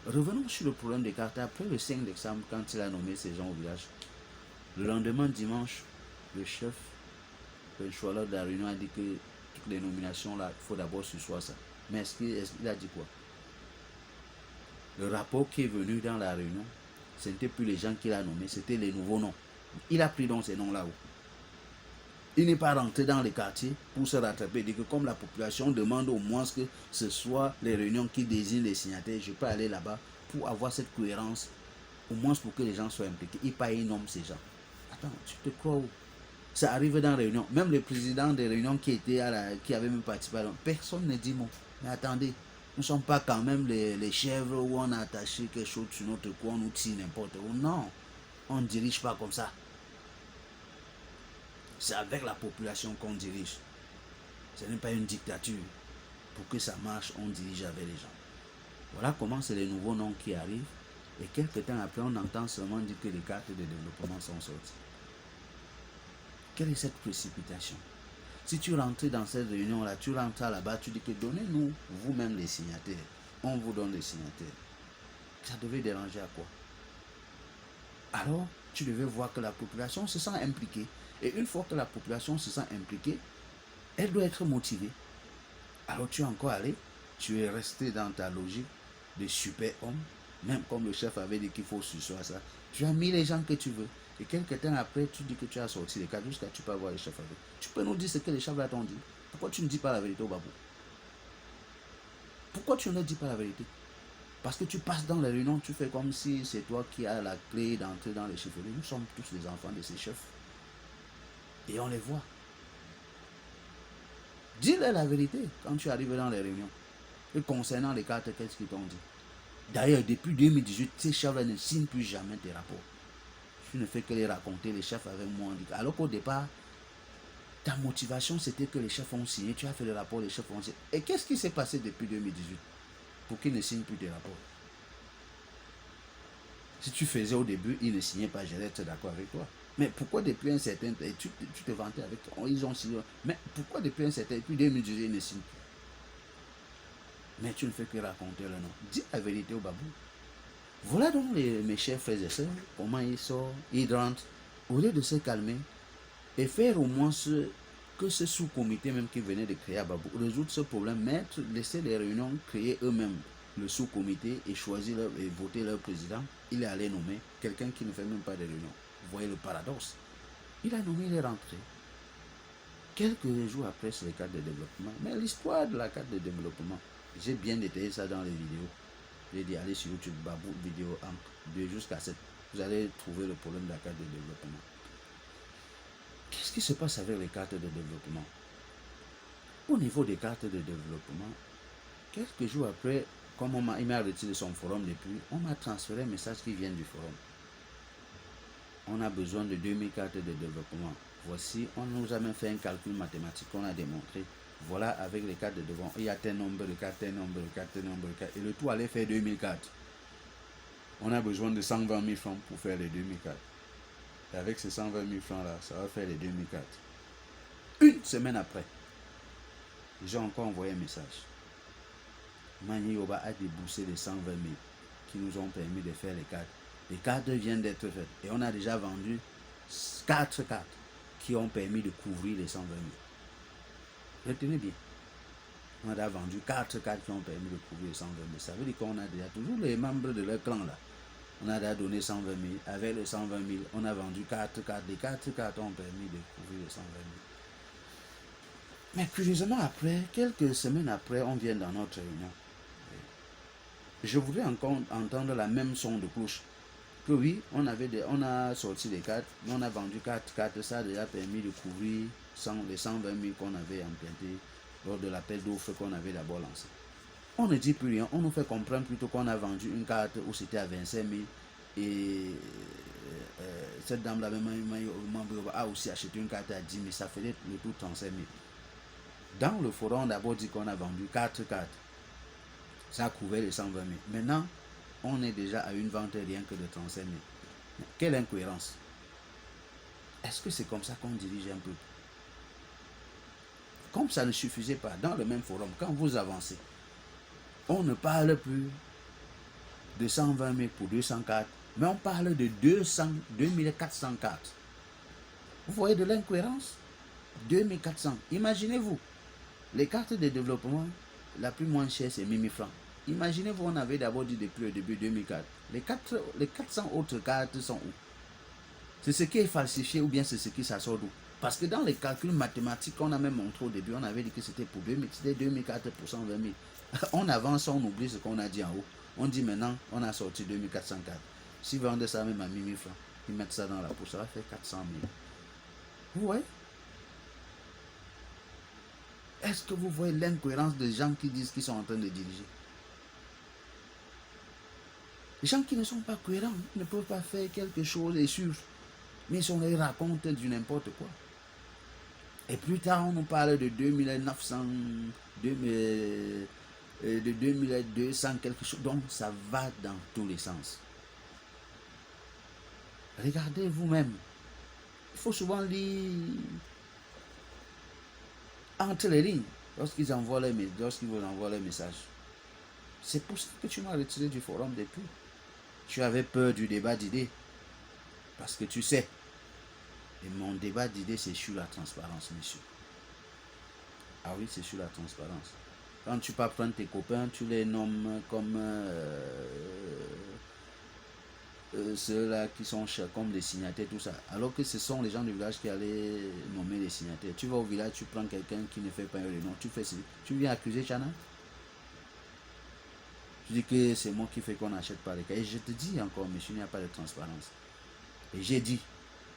Revenons sur le problème des cartes. Après le 5 décembre, quand il a nommé ces gens au village, le lendemain dimanche, le chef, le choix de la réunion a dit que toutes les nominations là, il faut d'abord sursoir ça. Mais est-ce qu'il a dit quoi? Le rapport qui est venu dans la réunion, ce n'était plus les gens qu'il a nommés, c'était les nouveaux noms. Il a pris donc ces noms-là. Il n'est pas rentré dans les quartiers pour se rattraper. Il dit que comme la population demande au moins que ce soit les réunions qui désignent les signataires, je peux aller là-bas pour avoir cette cohérence, au moins pour que les gens soient impliqués. Il nomme ces gens. Attends, tu te crois où? Ça arrive dans les réunions. Même le président des réunions qui avait même participé à personne ne dit mot. Mais attendez, nous ne sommes pas quand même les chèvres où on a attaché quelque chose sur notre cou, on nous tire n'importe où. Non, on ne dirige pas comme ça. C'est avec la population qu'on dirige. Ce n'est pas une dictature. Pour que ça marche, on dirige avec les gens. Voilà comment c'est les nouveaux noms qui arrivent. Et quelques temps après, on entend seulement dire que les cartes de développement sont sorties. Quelle est cette précipitation? Si tu rentres dans cette réunion-là, tu rentres là-bas, tu dis que donnez-nous vous-même les signataires. On vous donne les signataires. Ça devait déranger à quoi? Alors, tu devais voir que la population se sent impliquée. Et une fois que la population se sent impliquée, elle doit être motivée. Alors tu es encore allé, tu es resté dans ta logique de super-homme, même comme le chef avait dit qu'il faut sucer à ça. Tu as mis les gens que tu veux. Et quelques temps après, tu dis que tu as sorti les cadres jusqu'à tu peux avoir les chefs avec. Tu peux nous dire ce que les chefs là t'ont dit. Pourquoi tu ne dis pas la vérité au babou? Pourquoi tu ne dis pas la vérité? Parce que tu passes dans les réunions, tu fais comme si c'est toi qui as la clé d'entrer dans les chefferies. Nous sommes tous les enfants de ces chefs. Et on les voit. Dis-leur la vérité quand tu arrives dans les réunions. Et concernant les cartes, qu'est-ce qu'ils t'ont dit? D'ailleurs, depuis 2018, ces chefs-là ne signent plus jamais tes rapports. Tu ne fais que les raconter, les chefs avec moi. Alors qu'au départ, ta motivation, c'était que les chefs ont signé. Tu as fait le rapport, les chefs ont signé. Et qu'est-ce qui s'est passé depuis 2018 pour qu'ils ne signent plus tes rapports? Si tu faisais au début, ils ne signaient pas, j'allais être d'accord avec toi. Mais pourquoi depuis un certain temps, tu te vantais avec toi, ils ont signé. Mais pourquoi depuis un certain temps, depuis 2018, ils ne signent plus? Mais tu ne fais que raconter le nom. Dis la vérité au babou. Voilà donc mes chers frères et sœurs, comment ils sortent, ils rentrent, au lieu de se calmer et faire au moins que ce sous-comité même qui venait de créer à Babou, résoudre ce problème, laisser les réunions, créer eux-mêmes le sous-comité et choisir et voter leur président. Il est allé nommer quelqu'un qui ne fait même pas de réunion. Vous voyez le paradoxe. Il a nommé, il est rentré. Quelques jours après, c'est les cartes de développement. Mais l'histoire de la carte de développement, j'ai bien détaillé ça dans les vidéos. J'ai dit, allez sur YouTube, Babou, vidéo 1, 2 jusqu'à 7. Vous allez trouver le problème de la carte de développement. Qu'est-ce qui se passe avec les cartes de développement? Au niveau des cartes de développement, quelques jours après, comme il m'a retiré son forum depuis, on m'a transféré un message qui vient du forum. On a besoin de 2000 cartes de développement. Voici, on nous a même fait un calcul mathématique qu'on a démontré. Voilà, avec les cartes de devant, il y a tel nombre de cartes, tel nombre de cartes, tel nombre de cartes. Et le tout allait faire 2000 cartes. On a besoin de 120 000 francs pour faire les 2000 cartes. Et avec ces 120 000 francs là, ça va faire les 2000 cartes. Une semaine après, j'ai encore envoyé un message. Mani Yoba a déboursé les 120 000 qui nous ont permis de faire les cartes. Les cartes viennent d'être faites. Et on a déjà vendu 4 cartes qui ont permis de couvrir les 120 000. Retenez bien. On a déjà vendu 4 cartes qui ont permis de couvrir les 120 000. Ça veut dire qu'on a déjà toujours les membres de leur clan là. On a déjà donné 120 000. Avec les 120 000, on a vendu 4 cartes. Les 4 cartes ont permis de couvrir les 120 000. Mais curieusement après, quelques semaines après, on vient dans notre réunion. Je voudrais encore entendre la même son de cloche. Que oui, on a sorti des cartes, mais on a vendu 4 cartes. Ça a déjà permis de couvrir les 120 000 qu'on avait empruntés lors de l'appel d'offres qu'on avait d'abord lancé. On ne dit plus rien, on nous fait comprendre plutôt qu'on a vendu une carte où c'était à 25 000 et cette dame-là a aussi acheté une carte à 10 000, ça faisait le tout 35 000. Dans le forum, on a d'abord dit qu'on a vendu 4 cartes. Ça couvrait les 120 000. Maintenant, on est déjà à une vente rien que de 35 000. Quelle incohérence! Est-ce que c'est comme ça qu'on dirige un peu? Comme ça ne suffisait pas, dans le même forum, quand vous avancez, on ne parle plus de 120 000 pour 200 cartes, mais on parle de 2400 cartes. Vous voyez de l'incohérence? 2400. Imaginez-vous, les cartes de développement, la plus moins chère, c'est 1000 francs. Imaginez-vous, on avait d'abord dit depuis le début 2004. Les 400 autres cartes sont où? C'est ce qui est falsifié ou bien c'est ce qui s'assort d'où? Parce que dans les calculs mathématiques qu'on a même montré au début, on avait dit que c'était pour 2000, c'était 2000 cartes pour 120 000. On avance, on oublie ce qu'on a dit en haut. On dit maintenant, on a sorti 2400 cartes. S'ils vendent ça même à 1000 francs, ils mettent ça dans la poche, ça va faire 400 000. Vous voyez? Est-ce que vous voyez l'incohérence des gens qui disent qu'ils sont en train de diriger? Les gens qui ne sont pas cohérents ne peuvent pas faire quelque chose et sûr. Mais ils les racontent du n'importe quoi. Et plus tard, on nous parle de 2900, de 2200, quelque chose. Donc, ça va dans tous les sens. Regardez vous-même. Il faut souvent lire entre les lignes lorsqu'ils vous envoient les messages. C'est pour ça que tu m'as retiré du forum depuis. Tu avais peur du débat d'idées. Parce que tu sais Et mon débat d'idées, c'est sur la transparence, monsieur. Ah oui, c'est sur la transparence. Quand tu peux prendre tes copains, tu les nommes comme ceux-là qui sont comme des signataires, tout ça. Alors que ce sont les gens du village qui allaient nommer les signataires. Tu vas au village, tu prends quelqu'un qui ne fait pas un réunion, tu fais tu viens accuser Chana. Tu dis que c'est moi qui fais qu'on n'achète pas les cartes. Et je te dis encore, monsieur, il n'y a pas de transparence. Et j'ai dit,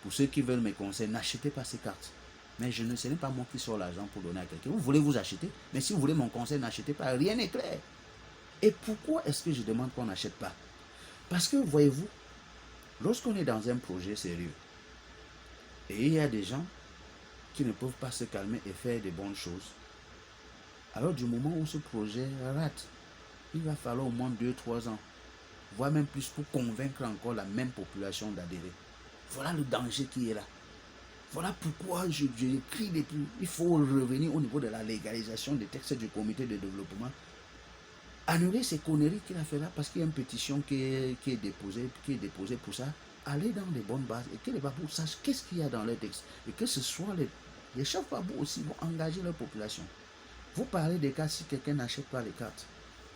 pour ceux qui veulent mes conseils, n'achetez pas ces cartes. Mais ce n'est pas moi qui sors l'argent pour donner à quelqu'un. Vous voulez vous acheter, mais si vous voulez mon conseil, n'achetez pas. Rien n'est clair. Et pourquoi est-ce que je demande qu'on n'achète pas? Parce que, voyez-vous, lorsqu'on est dans un projet sérieux, et il y a des gens qui ne peuvent pas se calmer et faire des bonnes choses, alors du moment où ce projet rate, il va falloir au moins 2-3 ans, voire même plus, pour convaincre encore la même population d'adhérer. Voilà le danger qui est là. Voilà pourquoi j'écris depuis. Il faut revenir au niveau de la légalisation des textes du comité de développement. Annuler ces conneries qu'il a fait là, parce qu'il y a une pétition qui est déposée pour ça. Aller dans les bonnes bases et que les babous sachent qu'est-ce qu'il y a dans les textes. Et que ce soit les chefs babous aussi vont engager leur population. Vous parlez des cas si quelqu'un n'achète pas les cartes.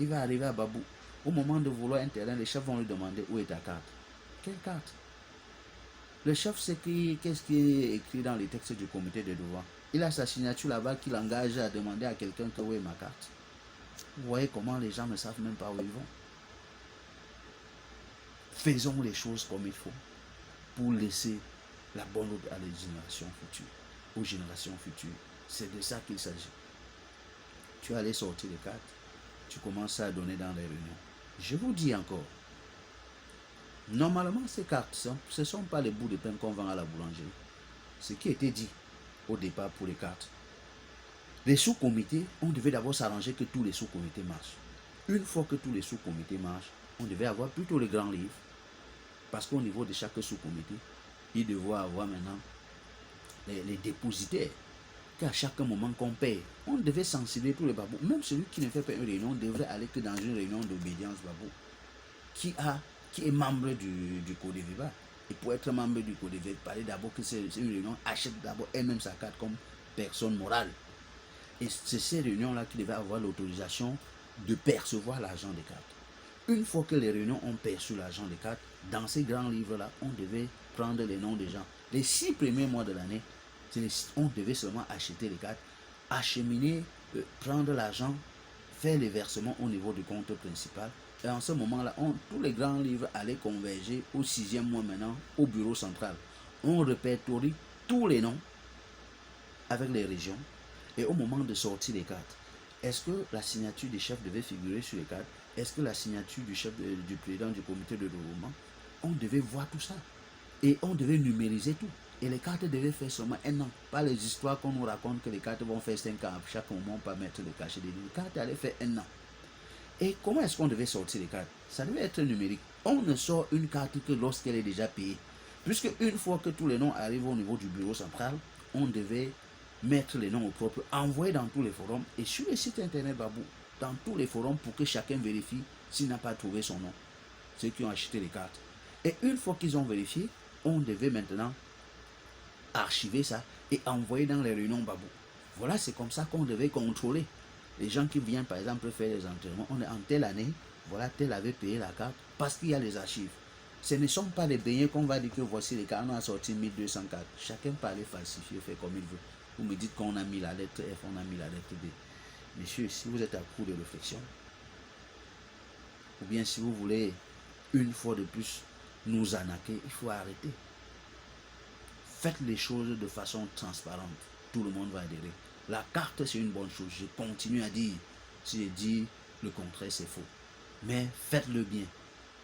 Il va arriver à Babou. Au moment de vouloir un terrain, les chefs vont lui demander où est ta carte. Quelle carte? Le chef sait qu'est-ce qui est écrit dans les textes du comité de devoir. Il a sa signature là-bas qui l'engage à demander à quelqu'un que où est ma carte. Vous voyez comment les gens ne savent même pas où ils vont. Faisons les choses comme il faut pour laisser la bonne route à les générations futures, aux générations futures. C'est de ça qu'il s'agit. Tu allais sortir les cartes, tu commences à donner dans les réunions. Je vous dis encore, normalement ces cartes, ce ne sont pas les bouts de pain qu'on vend à la boulangerie. Ce qui était dit au départ pour les cartes. Les sous-comités, on devait d'abord s'arranger que tous les sous-comités marchent. Une fois que tous les sous-comités marchent, on devait avoir plutôt les grands livres. Parce qu'au niveau de chaque sous-comité, il devait avoir maintenant les dépositaires. Qu'à chaque moment qu'on paye, on devait sensibiliser tous les babous. Même celui qui ne fait pas une réunion devrait aller que dans une réunion d'obédience babou. Qui est membre du Codéviva. Et pour être membre du Codéviva, il fallait d'abord que c'est une réunion achète d'abord elle-même sa carte comme personne morale. Et c'est ces réunions-là qui devaient avoir l'autorisation de percevoir l'argent des cartes. Une fois que les réunions ont perçu l'argent des cartes, dans ces grands livres-là, on devait prendre les noms des gens. Les 6 premiers mois de l'année, on devait seulement acheter les cartes, acheminer, prendre l'argent, faire les versements au niveau du compte principal. Et en ce moment-là, tous les grands livres allaient converger au 6e mois maintenant, au bureau central. On répertorie tous les noms avec les régions. Et au moment de sortir les cartes, est-ce que la signature des chefs devait figurer sur les cartes? Est-ce que la signature du chef du président du comité de développement? On devait voir tout ça. Et on devait numériser tout. Et les cartes devaient faire seulement 1 an. Pas les histoires qu'on nous raconte que les cartes vont faire 5 ans. À chaque moment, on peut mettre le cachet des livres. Les cartes allaient faire 1 an. Et comment est-ce qu'on devait sortir les cartes? Ça devait être numérique. On ne sort une carte que lorsqu'elle est déjà payée. Puisque une fois que tous les noms arrivent au niveau du bureau central, on devait mettre les noms au propre, envoyer dans tous les forums et sur le site internet Babou, dans tous les forums pour que chacun vérifie s'il n'a pas trouvé son nom, ceux qui ont acheté les cartes. Et une fois qu'ils ont vérifié, on devait maintenant archiver ça et envoyer dans les réunions Babou. Voilà, c'est comme ça qu'on devait contrôler. Les gens qui viennent par exemple faire les enterrements, on est en telle année, voilà, tel avait payé la carte parce qu'il y a les archives. Ce ne sont pas les beignets qu'on va dire que voici les cartes, on a sorti 1200 cartes. Chacun peut aller falsifier, faire comme il veut. Vous me dites qu'on a mis la lettre F, on a mis la lettre B. Messieurs, si vous êtes à court de réflexion, ou bien si vous voulez une fois de plus nous arnaquer, il faut arrêter. Faites les choses de façon transparente. Tout le monde va adhérer. La carte, c'est une bonne chose. Je continue à dire. Si je dis le contraire, c'est faux. Mais faites-le bien.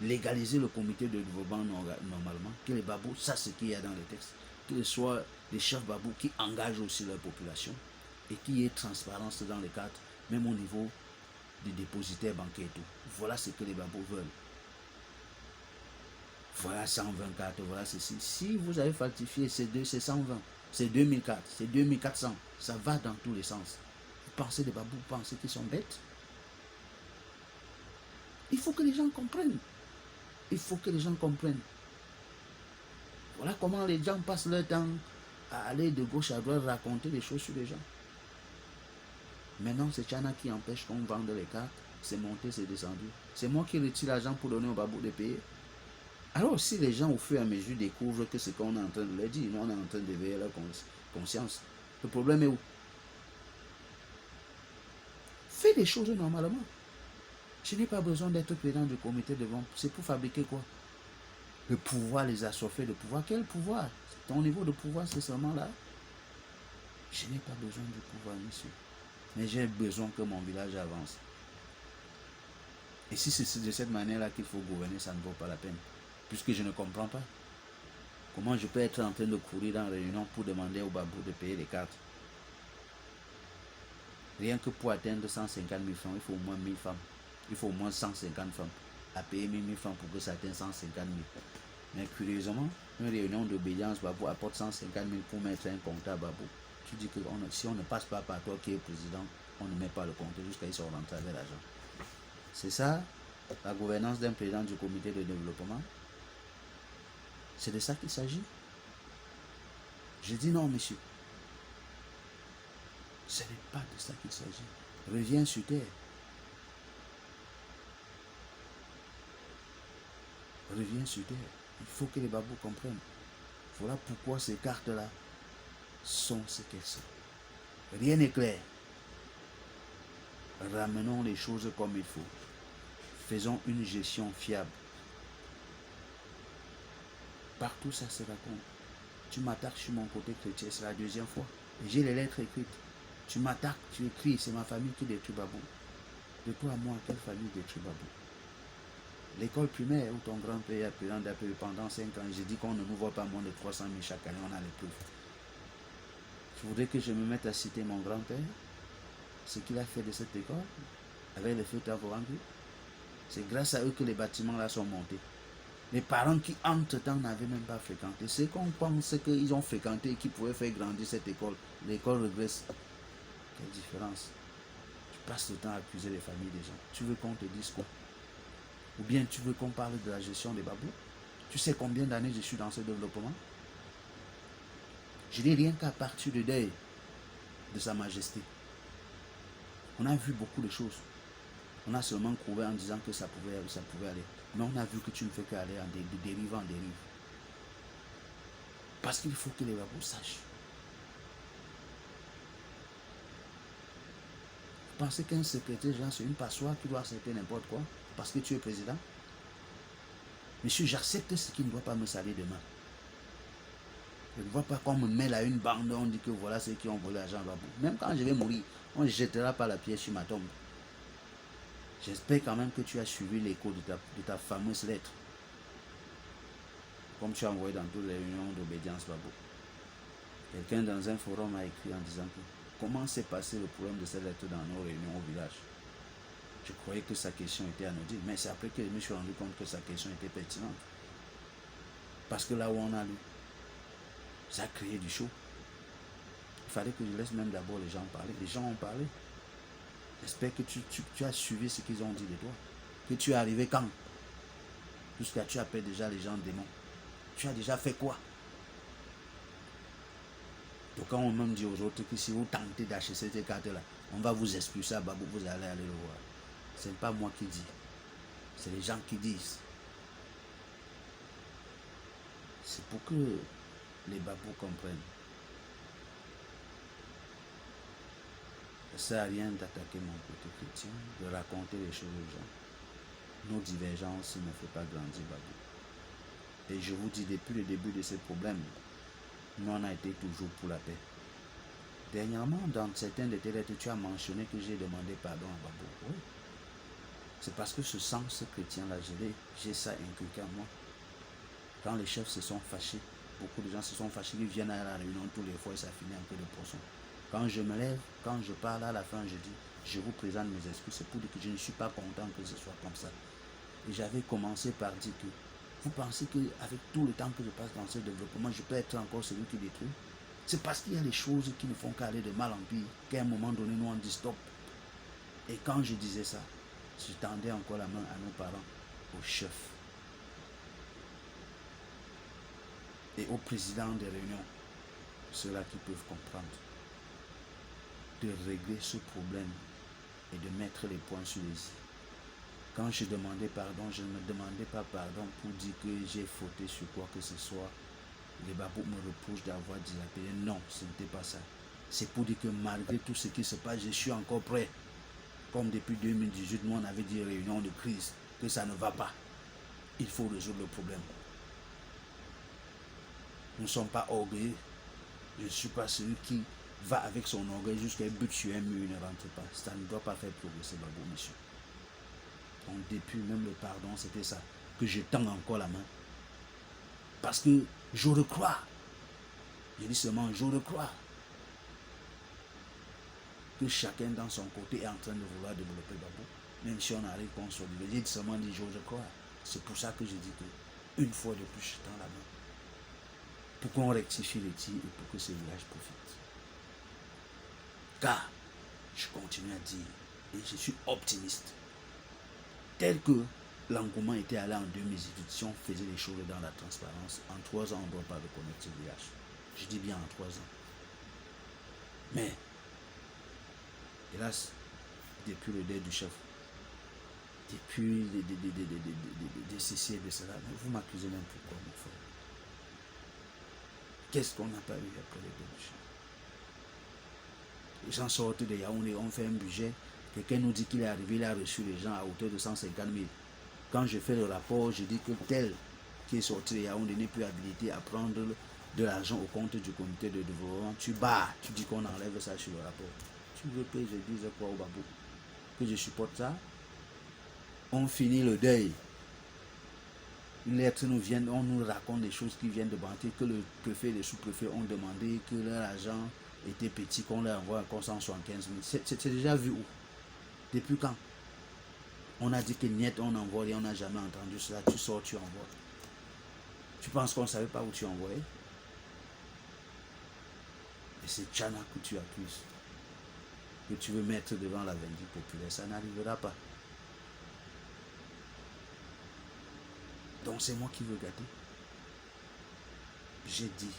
Légalisez le comité de développement normalement. Que les babous sachent ce qu'il y a dans les textes. Que ce soit les chefs babous qui engagent aussi leur population. Et qu'il y ait transparence dans les cartes. Même au niveau des dépositaires bancaires et tout. Voilà ce que les babous veulent. Voilà 120 cartes, voilà ceci. Si vous avez falsifié, c'est 120, c'est 2000 cartes, c'est 2400. Ça va dans tous les sens. Vous pensez des babous, vous pensez qu'ils sont bêtes? Il faut que les gens comprennent. Il faut que les gens comprennent. Voilà comment les gens passent leur temps à aller de gauche à droite raconter des choses sur les gens. Maintenant, c'est Tchana qui empêche qu'on vende les cartes. C'est monté, c'est descendu. C'est moi qui retire l'argent pour donner au babou de payer. Alors, si les gens, au fur et à mesure, découvrent que ce qu'on est en train de leur dire, nous, on est en train d'éveiller leur conscience. Le problème est où? Fais les choses normalement. Je n'ai pas besoin d'être président du comité de vente. C'est pour fabriquer quoi? Le pouvoir, les assoiffés de pouvoir. Quel pouvoir? Ton niveau de pouvoir, c'est seulement là. Je n'ai pas besoin du pouvoir, monsieur. Mais j'ai besoin que mon village avance. Et si c'est de cette manière-là qu'il faut gouverner, ça ne vaut pas la peine. Puisque je ne comprends pas. Comment je peux être en train de courir dans la réunion pour demander au babou de payer les cartes? Rien que pour atteindre 150 000 francs, il faut au moins 1000 femmes. Il faut au moins 150 femmes à payer 1000 francs pour que ça atteigne 150 000. Mais curieusement, une réunion d'obédience, babou apporte 150 000 pour mettre un compte à babou. Tu dis que si on ne passe pas par toi qui es président, on ne met pas le compte jusqu'à ils sont rentrés avec l'argent. C'est ça, la gouvernance d'un président du comité de développement. C'est de ça qu'il s'agit. Je dis non, monsieur. Ce n'est pas de ça qu'il s'agit. Reviens sur terre. Reviens sur terre. Il faut que les babous comprennent. Voilà pourquoi ces cartes-là sont ce qu'elles sont. Rien n'est clair. Ramenons les choses comme il faut. Faisons une gestion fiable. Partout ça se raconte. Tu m'attaques sur mon côté chrétien, c'est la deuxième fois. J'ai les lettres écrites. Tu m'attaques, tu écris, c'est ma famille qui détruit babou. De toi à moi, quelle famille détruit babou? L'école primaire où ton grand-père est président d'APE pendant 5 ans, j'ai dit qu'on ne nous voit pas moins de 300 000 chaque année, on a les preuves. Tu voudrais que je me mette à citer mon grand-père, ce qu'il a fait de cette école, avec les feux Tavorangui. C'est grâce à eux que les bâtiments là sont montés. Les parents qui entre-temps n'avaient même pas fréquenté, ceux qu'on pense qu'ils ont fréquenté et qui pouvaient faire grandir cette école, l'école regresse. Quelle différence? Tu passes le temps à accuser les familles des gens. Tu veux qu'on te dise quoi? Ou bien tu veux qu'on parle de la gestion des babous? Tu sais combien d'années je suis dans ce développement? Je n'ai rien qu'à partir de deuil de Sa Majesté. On a vu beaucoup de choses. On a seulement couru en disant que ça pouvait aller. Mais on a vu que tu ne fais qu'aller de dérive en dérive. Parce qu'il faut que les babous sachent. Vous pensez qu'un secrétaire général, c'est une passoire qui doit accepter n'importe quoi parce que tu es président? Monsieur, j'accepte ce qui ne doit pas me salir demain. Je ne vois pas qu'on me met là une bande, on dit que voilà ceux qui ont volé l'argent à babou. Même quand je vais mourir, on ne jettera pas la pierre sur ma tombe. J'espère quand même que tu as suivi l'écho de ta fameuse lettre. Comme tu as envoyé dans toutes les réunions d'obédience babou. Quelqu'un dans un forum a écrit en disant que comment s'est passé le problème de cette lettre dans nos réunions au village? Je croyais que sa question était anodine, mais c'est après que je me suis rendu compte que sa question était pertinente. Parce que là où on a lu, ça a créé du chaud. Il fallait que je laisse même d'abord les gens parler. Les gens ont parlé. J'espère que tu as suivi ce qu'ils ont dit de toi. Que tu es arrivé quand? Jusqu'à tu appelles déjà les gens démons. Tu as déjà fait quoi? Donc quand on même dit aux autres que si vous tentez d'acheter cette carte-là, on va vous expulser à Babou, vous allez aller le voir. Ce n'est pas moi qui dis. C'est les gens qui disent. C'est pour que les babous comprennent. Ça ne sert à rien d'attaquer mon côté chrétien, de raconter les choses aux gens. Nos divergences ne font pas grandir babou. Et je vous dis, depuis le début de ce problème, nous on a été toujours pour la paix. Dernièrement, dans certaines de tes lettres, tu as mentionné que j'ai demandé pardon à babou. Oui. C'est parce que ce sens chrétien-là, j'ai ça inculqué en moi. Quand les chefs se sont fâchés, beaucoup de gens se sont fâchés, ils viennent à la réunion tous les fois et ça finit en queue de poisson. Quand je me lève, quand je parle à la fin, je dis, je vous présente mes excuses, c'est pour dire que je ne suis pas content que ce soit comme ça. Et j'avais commencé par dire que, vous pensez qu'avec tout le temps que je passe dans ce développement, je peux être encore celui qui détruit? C'est parce qu'il y a des choses qui ne font qu'aller de mal en pire, qu'à un moment donné, nous on dit stop. Et quand je disais ça, je tendais encore la main à nos parents, aux chefs et au président des réunions. ceux-là qui peuvent comprendre, de régler ce problème et de mettre les points sur les i. Quand je demandais pardon, je ne me demandais pas pardon pour dire que j'ai fauté sur quoi que ce soit. Les babous me reprochent d'avoir dilapidé. Non, ce n'était pas ça. C'est pour dire que malgré tout ce qui se passe, je suis encore prêt. Comme depuis 2018, nous on avait dit réunion de crise, que ça ne va pas. Il faut résoudre le problème. Nous ne sommes pas orgueilleux. Je ne suis pas celui qui va avec son orgueil jusqu'à un but sur un mur, ne rentre pas. Ça ne doit pas faire progresser babou, monsieur. Donc depuis même le pardon, c'était ça. Que je tends encore la main. Parce que je le crois. Je dis seulement, je le crois. Que chacun dans son côté est en train de vouloir développer babou. Même si on arrive qu'on soit divisé, je dis seulement, je crois. C'est pour ça que je dis que une fois de plus, je tends la main. Pour qu'on rectifie les tirs et pour que ce village profite. Car, je continue à dire, et je suis optimiste, tel que l'engouement était allé en 2018, si on faisait les choses dans la transparence, en 3 ans, on ne doit pas reconnaître ce village. Je dis bien en 3 ans. Mais, hélas, depuis le deuil du chef, depuis ceci et de cela, vous m'accusez même pourquoi, mon frère. Qu'est-ce qu'on n'a pas eu après le deuil du chef? Les gens sortent de Yaoundé, on fait un budget. Quelqu'un nous dit qu'il est arrivé, il a reçu les gens à hauteur de 150 000. Quand je fais le rapport, je dis que tel qui est sorti de Yaoundé n'est plus habilité à prendre de l'argent au compte du comité de développement. Tu bats, tu dis qu'on enlève ça sur le rapport. Tu veux que je dise quoi au babou? Que je supporte ça? On finit le deuil. Une lettre nous vient, on nous raconte des choses qui viennent de Banté, que le préfet et le sous-préfet ont demandé que leur argent était petit, qu'on leur envoie encore 175 000. C'est déjà vu où? Depuis quand? On a dit que niet, on envoie et on n'a jamais entendu cela. Tu sors, tu envoies. Tu penses qu'on ne savait pas où tu envoyais? Et c'est Tchana que tu accuses, que tu veux mettre devant la vindicte populaire. Ça n'arrivera pas. Donc c'est moi qui veux gâter. J'ai dit,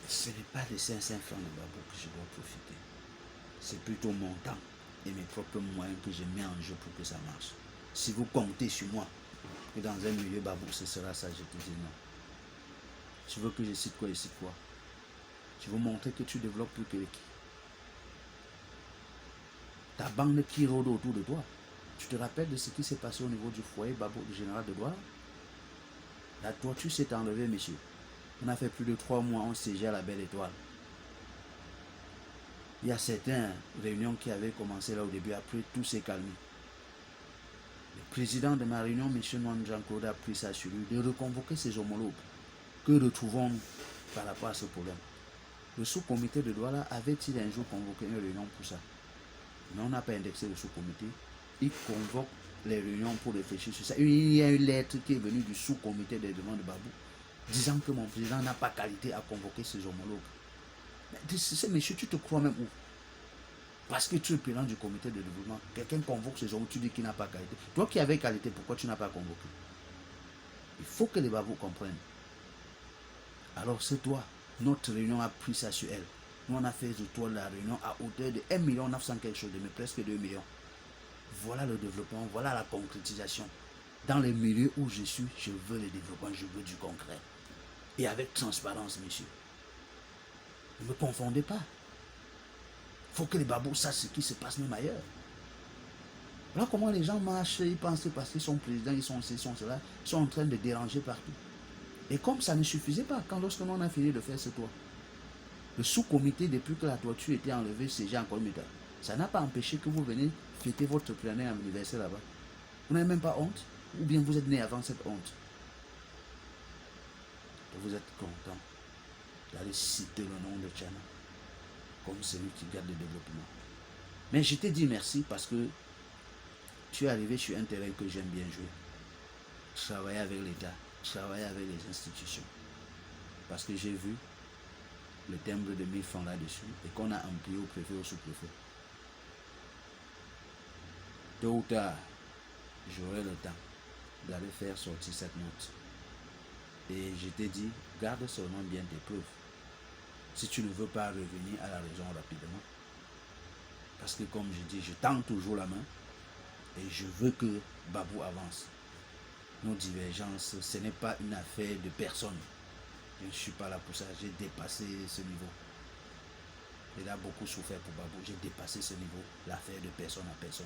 ce n'est pas de 500 francs de babou que je dois profiter. C'est plutôt mon temps et mes propres moyens que je mets en jeu pour que ça marche. Si vous comptez sur moi, que dans un milieu babou, ce sera ça, je te dis non. Tu veux que je cite quoi, je cite quoi? Tu veux montrer que tu développes plus que qui? Ta bande qui rôde autour de toi. Tu te rappelles de ce qui s'est passé au niveau du foyer babou du général de Douala? La toiture s'est enlevée, monsieur. On a fait plus de 3 mois, on siégeait à la Belle Étoile. Il y a certaines réunions qui avaient commencé là au début, après tout s'est calmé. Le président de ma réunion, M. Jean-Claude, a pris ça sur lui de reconvoquer ses homologues. Que retrouvons-nous par rapport à ce problème? Le sous-comité de Douala avait-il un jour convoqué une réunion pour ça? Mais on n'a pas indexé le sous-comité. Il convoque les réunions pour réfléchir sur ça. Il y a une lettre qui est venue du sous-comité des demandes de Babou, disant que mon président n'a pas qualité à convoquer ses homologues. Mais ce monsieur, tu te crois même où? Parce que tu es président du comité de développement, quelqu'un convoque ses homologues, tu dis qu'il n'a pas qualité. Toi qui avais qualité, pourquoi tu n'as pas convoqué? Il faut que les Babous comprennent. Alors c'est toi, notre réunion a pris ça sur elle. Nous on a fait le tour de la réunion à hauteur de 1 900 000 quelque chose, mais presque 2 millions. Voilà le développement, voilà la concrétisation. Dans les milieux où je suis, je veux le développement, je veux du concret. Et avec transparence, monsieur. Ne me confondez pas. Il faut que les babous sachent ce qui se passe même ailleurs. Voilà comment les gens marchent, ils pensent que parce qu'ils sont présidents, ils sont cela, ils sont en train de déranger partout. Et comme ça ne suffisait pas, lorsque l'on a fini de faire ce toit, le sous-comité, depuis que la toiture était enlevée, siégeait encore une méthode. Ça n'a pas empêché que vous venez fêter votre premier anniversaire là-bas. Vous n'avez même pas honte? Ou bien vous êtes né avant cette honte? Et vous êtes content d'aller citer le nom de Tchana comme celui qui garde le développement. Mais je t'ai dit merci parce que tu es arrivé sur un terrain que j'aime bien jouer. Travailler avec l'État, travailler avec les institutions. Parce que j'ai vu le timbre de 1000 francs là-dessus et qu'on a amplié au préfet, au sous-préfet. Tôt ou tard, j'aurai le temps d'aller faire sortir cette note. Et je t'ai dit, garde seulement bien tes preuves. Si tu ne veux pas revenir à la raison rapidement. Parce que comme je dis, je tends toujours la main et je veux que Babou avance. Nos divergences, ce n'est pas une affaire de personne. Je ne suis pas là pour ça, j'ai dépassé ce niveau. Il a beaucoup souffert pour Babou, j'ai dépassé ce niveau, l'affaire de personne à personne.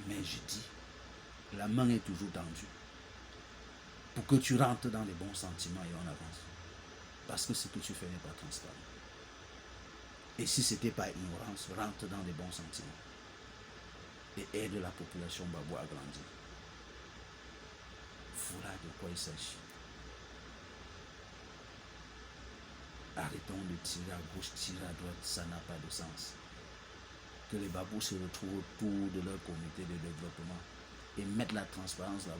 Mais je dis, la main est toujours tendue pour que tu rentres dans les bons sentiments et on avance. Parce que ce que tu fais n'est pas transparent. Et si ce n'était pas ignorance, rentre dans les bons sentiments et aide la population Babou à grandir. Voilà de quoi il s'agit. Arrêtons de tirer à gauche, tirer à droite, ça n'a pas de sens. Que les Babous se retrouvent autour de leur comité de développement et mettent la transparence là-bas.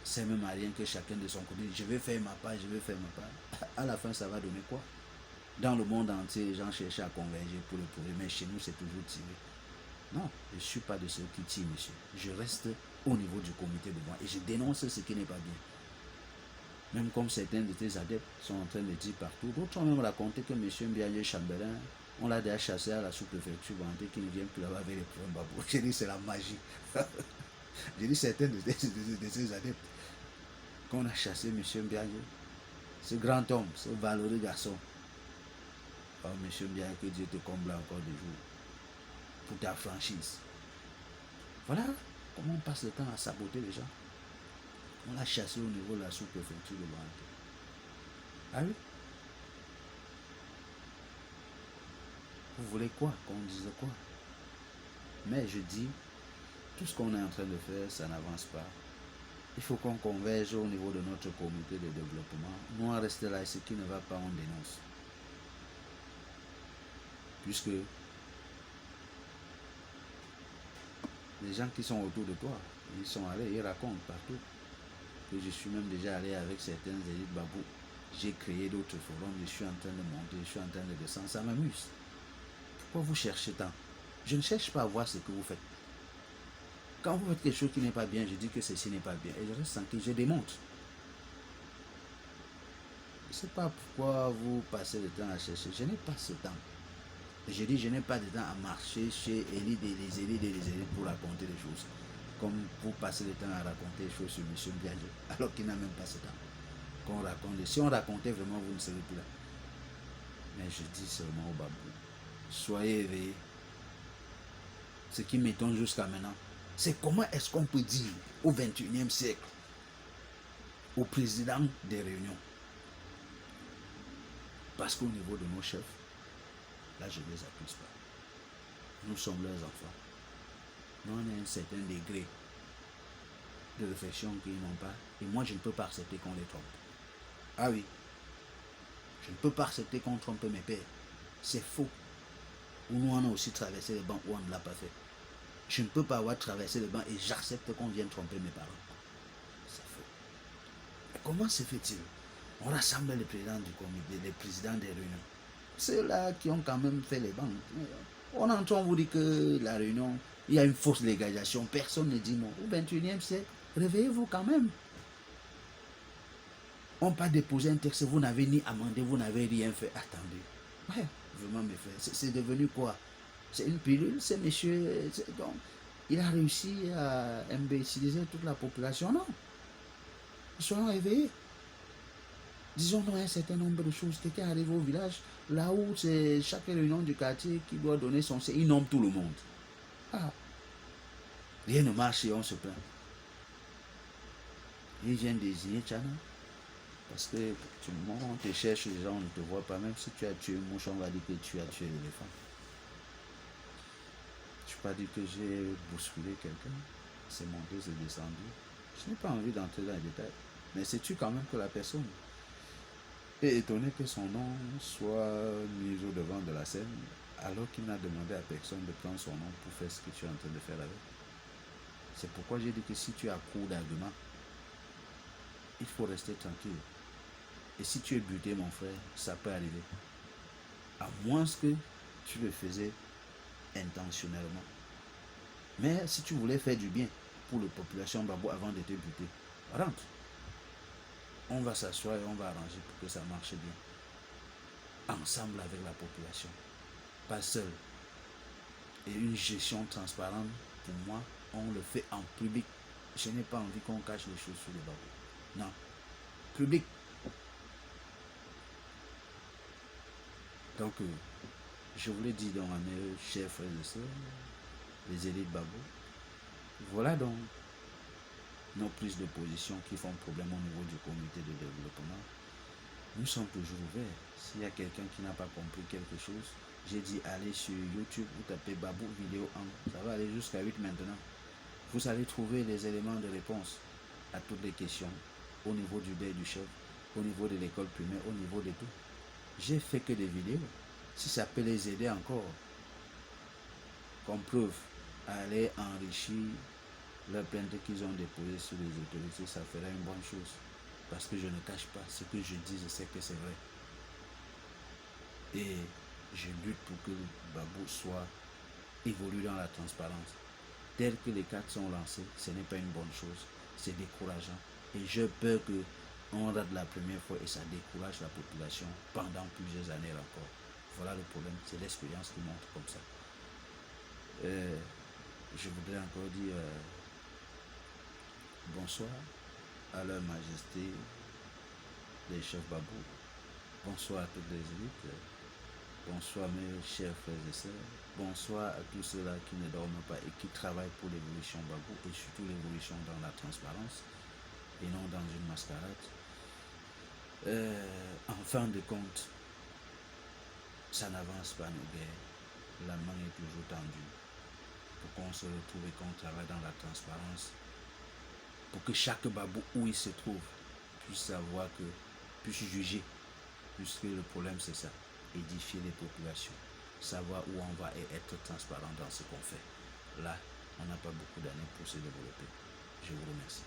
C'est même à rien que chacun de son côté, je vais faire ma part, je vais faire ma part. À la fin, ça va donner quoi? Dans le monde entier, les gens cherchent à converger pour le prouver, mais chez nous, c'est toujours tiré. Non, je ne suis pas de ceux qui tirent, monsieur. Je reste au niveau du comité de moi et je dénonce ce qui n'est pas bien. Même comme certains de tes adeptes sont en train de dire partout. D'autres ont même raconté que M. Mbiaye Chambelin, on l'a déjà chassé à la sous-préfecture, qu'il ne vient plus là-bas avec les problèmes Babou. J'ai dit, c'est la magie. J'ai dit, certains de tes adeptes, qu'on a chassé M. Mbiaye, ce grand homme, ce valeureux garçon. Oh, M. Mbiaye, que Dieu te comble encore des jours pour ta franchise. Voilà comment on passe le temps à saboter les gens. On l'a chassé au niveau de la sous-préfecture de Banté. Ah oui? Vous voulez quoi? Qu'on dise quoi? Mais je dis, tout ce qu'on est en train de faire, ça n'avance pas. Il faut qu'on converge au niveau de notre comité de développement. Nous, on reste là et ce qui ne va pas, on dénonce. Puisque les gens qui sont autour de toi, ils sont allés, ils racontent partout. Que je suis même déjà allé avec certaines élites Babou. J'ai créé d'autres forums, je suis en train de monter, je suis en train de descendre, ça m'amuse. Pourquoi vous cherchez tant? Je ne cherche pas à voir ce que vous faites. Quand vous faites quelque chose qui n'est pas bien, je dis que ceci n'est pas bien. Et je reste tranquille, je démontre. Je ne sais pas pourquoi vous passez le temps à chercher. Je n'ai pas ce temps. Je dis, je n'ai pas de temps à marcher chez les élites pour raconter des choses. Comme vous passez le temps à raconter des choses sur M. Mbiaye, alors qu'il n'a même pas ce temps. Qu'on raconte. Si on racontait vraiment, vous ne serez plus là. Mais je dis seulement au Babou, soyez éveillés. Ce qui m'étonne jusqu'à maintenant, c'est comment est-ce qu'on peut dire au XXIe siècle, au président des réunions, parce qu'au niveau de nos chefs, là je ne les accuse pas. Nous sommes leurs enfants. Nous on a un certain degré de réflexion qu'ils n'ont pas. Et moi je ne peux pas accepter qu'on les trompe. Ah oui. Je ne peux pas accepter qu'on trompe mes pères. C'est faux. Nous on a aussi traversé les bancs où on ne l'a pas fait. Je ne peux pas avoir traversé les bancs et j'accepte qu'on vienne tromper mes parents. C'est faux. Mais comment se fait-il? On rassemble les présidents du comité, les présidents des réunions. Ceux-là qui ont quand même fait les bancs. On entend vous dire que la réunion, il y a une fausse légalisation. Personne ne dit non. Au XXIe siècle, réveillez-vous quand même. On n'a pas déposé un texte, vous n'avez ni amendé, vous n'avez rien fait. Attendez. Ouais, vraiment mes frères, c'est devenu quoi? C'est une pilule, c'est monsieur. Donc, il a réussi à imbéciliser toute la population. Non. Soyons éveillés. Disons donc un certain nombre de choses. Quelqu'un arrive au village, là où c'est chaque réunion du quartier qui doit donner son... Il nomme tout le monde. Ah. Rien ne marche et on se plaint. Il vient désigner Tchana. Parce que tout le monde, on te cherche, les gens on ne te voit pas. Même si tu as tué une mouche, on va dire que tu as tué l'éléphant. Je n'ai pas dit que j'ai bousculé quelqu'un. C'est monté, c'est descendu. Je n'ai pas envie d'entrer dans les détails. Mais sais-tu quand même que la personne est étonnée que son nom soit mis au devant de la scène alors qu'il n'a demandé à personne de prendre son nom pour faire ce que tu es en train de faire avec. C'est pourquoi j'ai dit que si tu as cours d'arguments, il faut rester tranquille. Et si tu es buté, mon frère, ça peut arriver. À moins que tu le faisais intentionnellement. Mais si tu voulais faire du bien pour la population Babou avant d'être buté, rentre. On va s'asseoir et on va arranger pour que ça marche bien. Ensemble avec la population. Pas seul. Et une gestion transparente, pour moi, on le fait en public. Je n'ai pas envie qu'on cache les choses sous les barreaux. Non. Public. Donc, je vous l'ai dit donc à mes chers frères et sœurs, les élites Babou. Voilà donc nos prises de position qui font problème au niveau du comité de développement. Nous sommes toujours ouverts. S'il y a quelqu'un qui n'a pas compris quelque chose, j'ai dit allez sur YouTube, vous tapez Babou vidéo 1, ça va aller jusqu'à 8 maintenant. Vous allez trouver les éléments de réponse à toutes les questions au niveau du bail du chef, au niveau de l'école primaire, au niveau de tout. J'ai fait que des vidéos. Si ça peut les aider encore, comme preuve, à aller enrichir la plainte qu'ils ont déposée sur les autorités, ça ferait une bonne chose. Parce que je ne cache pas ce que je dis, je sais que c'est vrai. Et je lutte pour que le Babou soit évolue dans la transparence. Tel que les cartes sont lancées, ce n'est pas une bonne chose. C'est décourageant. Et j'ai peur qu'on rate la première fois et ça décourage la population pendant plusieurs années encore. Voilà le problème, c'est l'expérience qui montre comme ça. Je voudrais encore dire bonsoir à leur majesté, les chefs Babou. Bonsoir à toutes les élites. Bonsoir mes chers frères et sœurs. Bonsoir à tous ceux-là qui ne dorment pas et qui travaillent pour l'évolution Babou et surtout l'évolution dans la transparence et non dans une mascarade. En fin de compte, ça n'avance pas nos guerres. La main est toujours tendue pour qu'on se retrouve et qu'on travaille dans la transparence. Pour que chaque Babou où il se trouve puisse savoir que, puisse juger, puisque le problème c'est ça, édifier les populations, savoir où on va et être transparent dans ce qu'on fait. Là, on n'a pas beaucoup d'années pour se développer. Je vous remercie.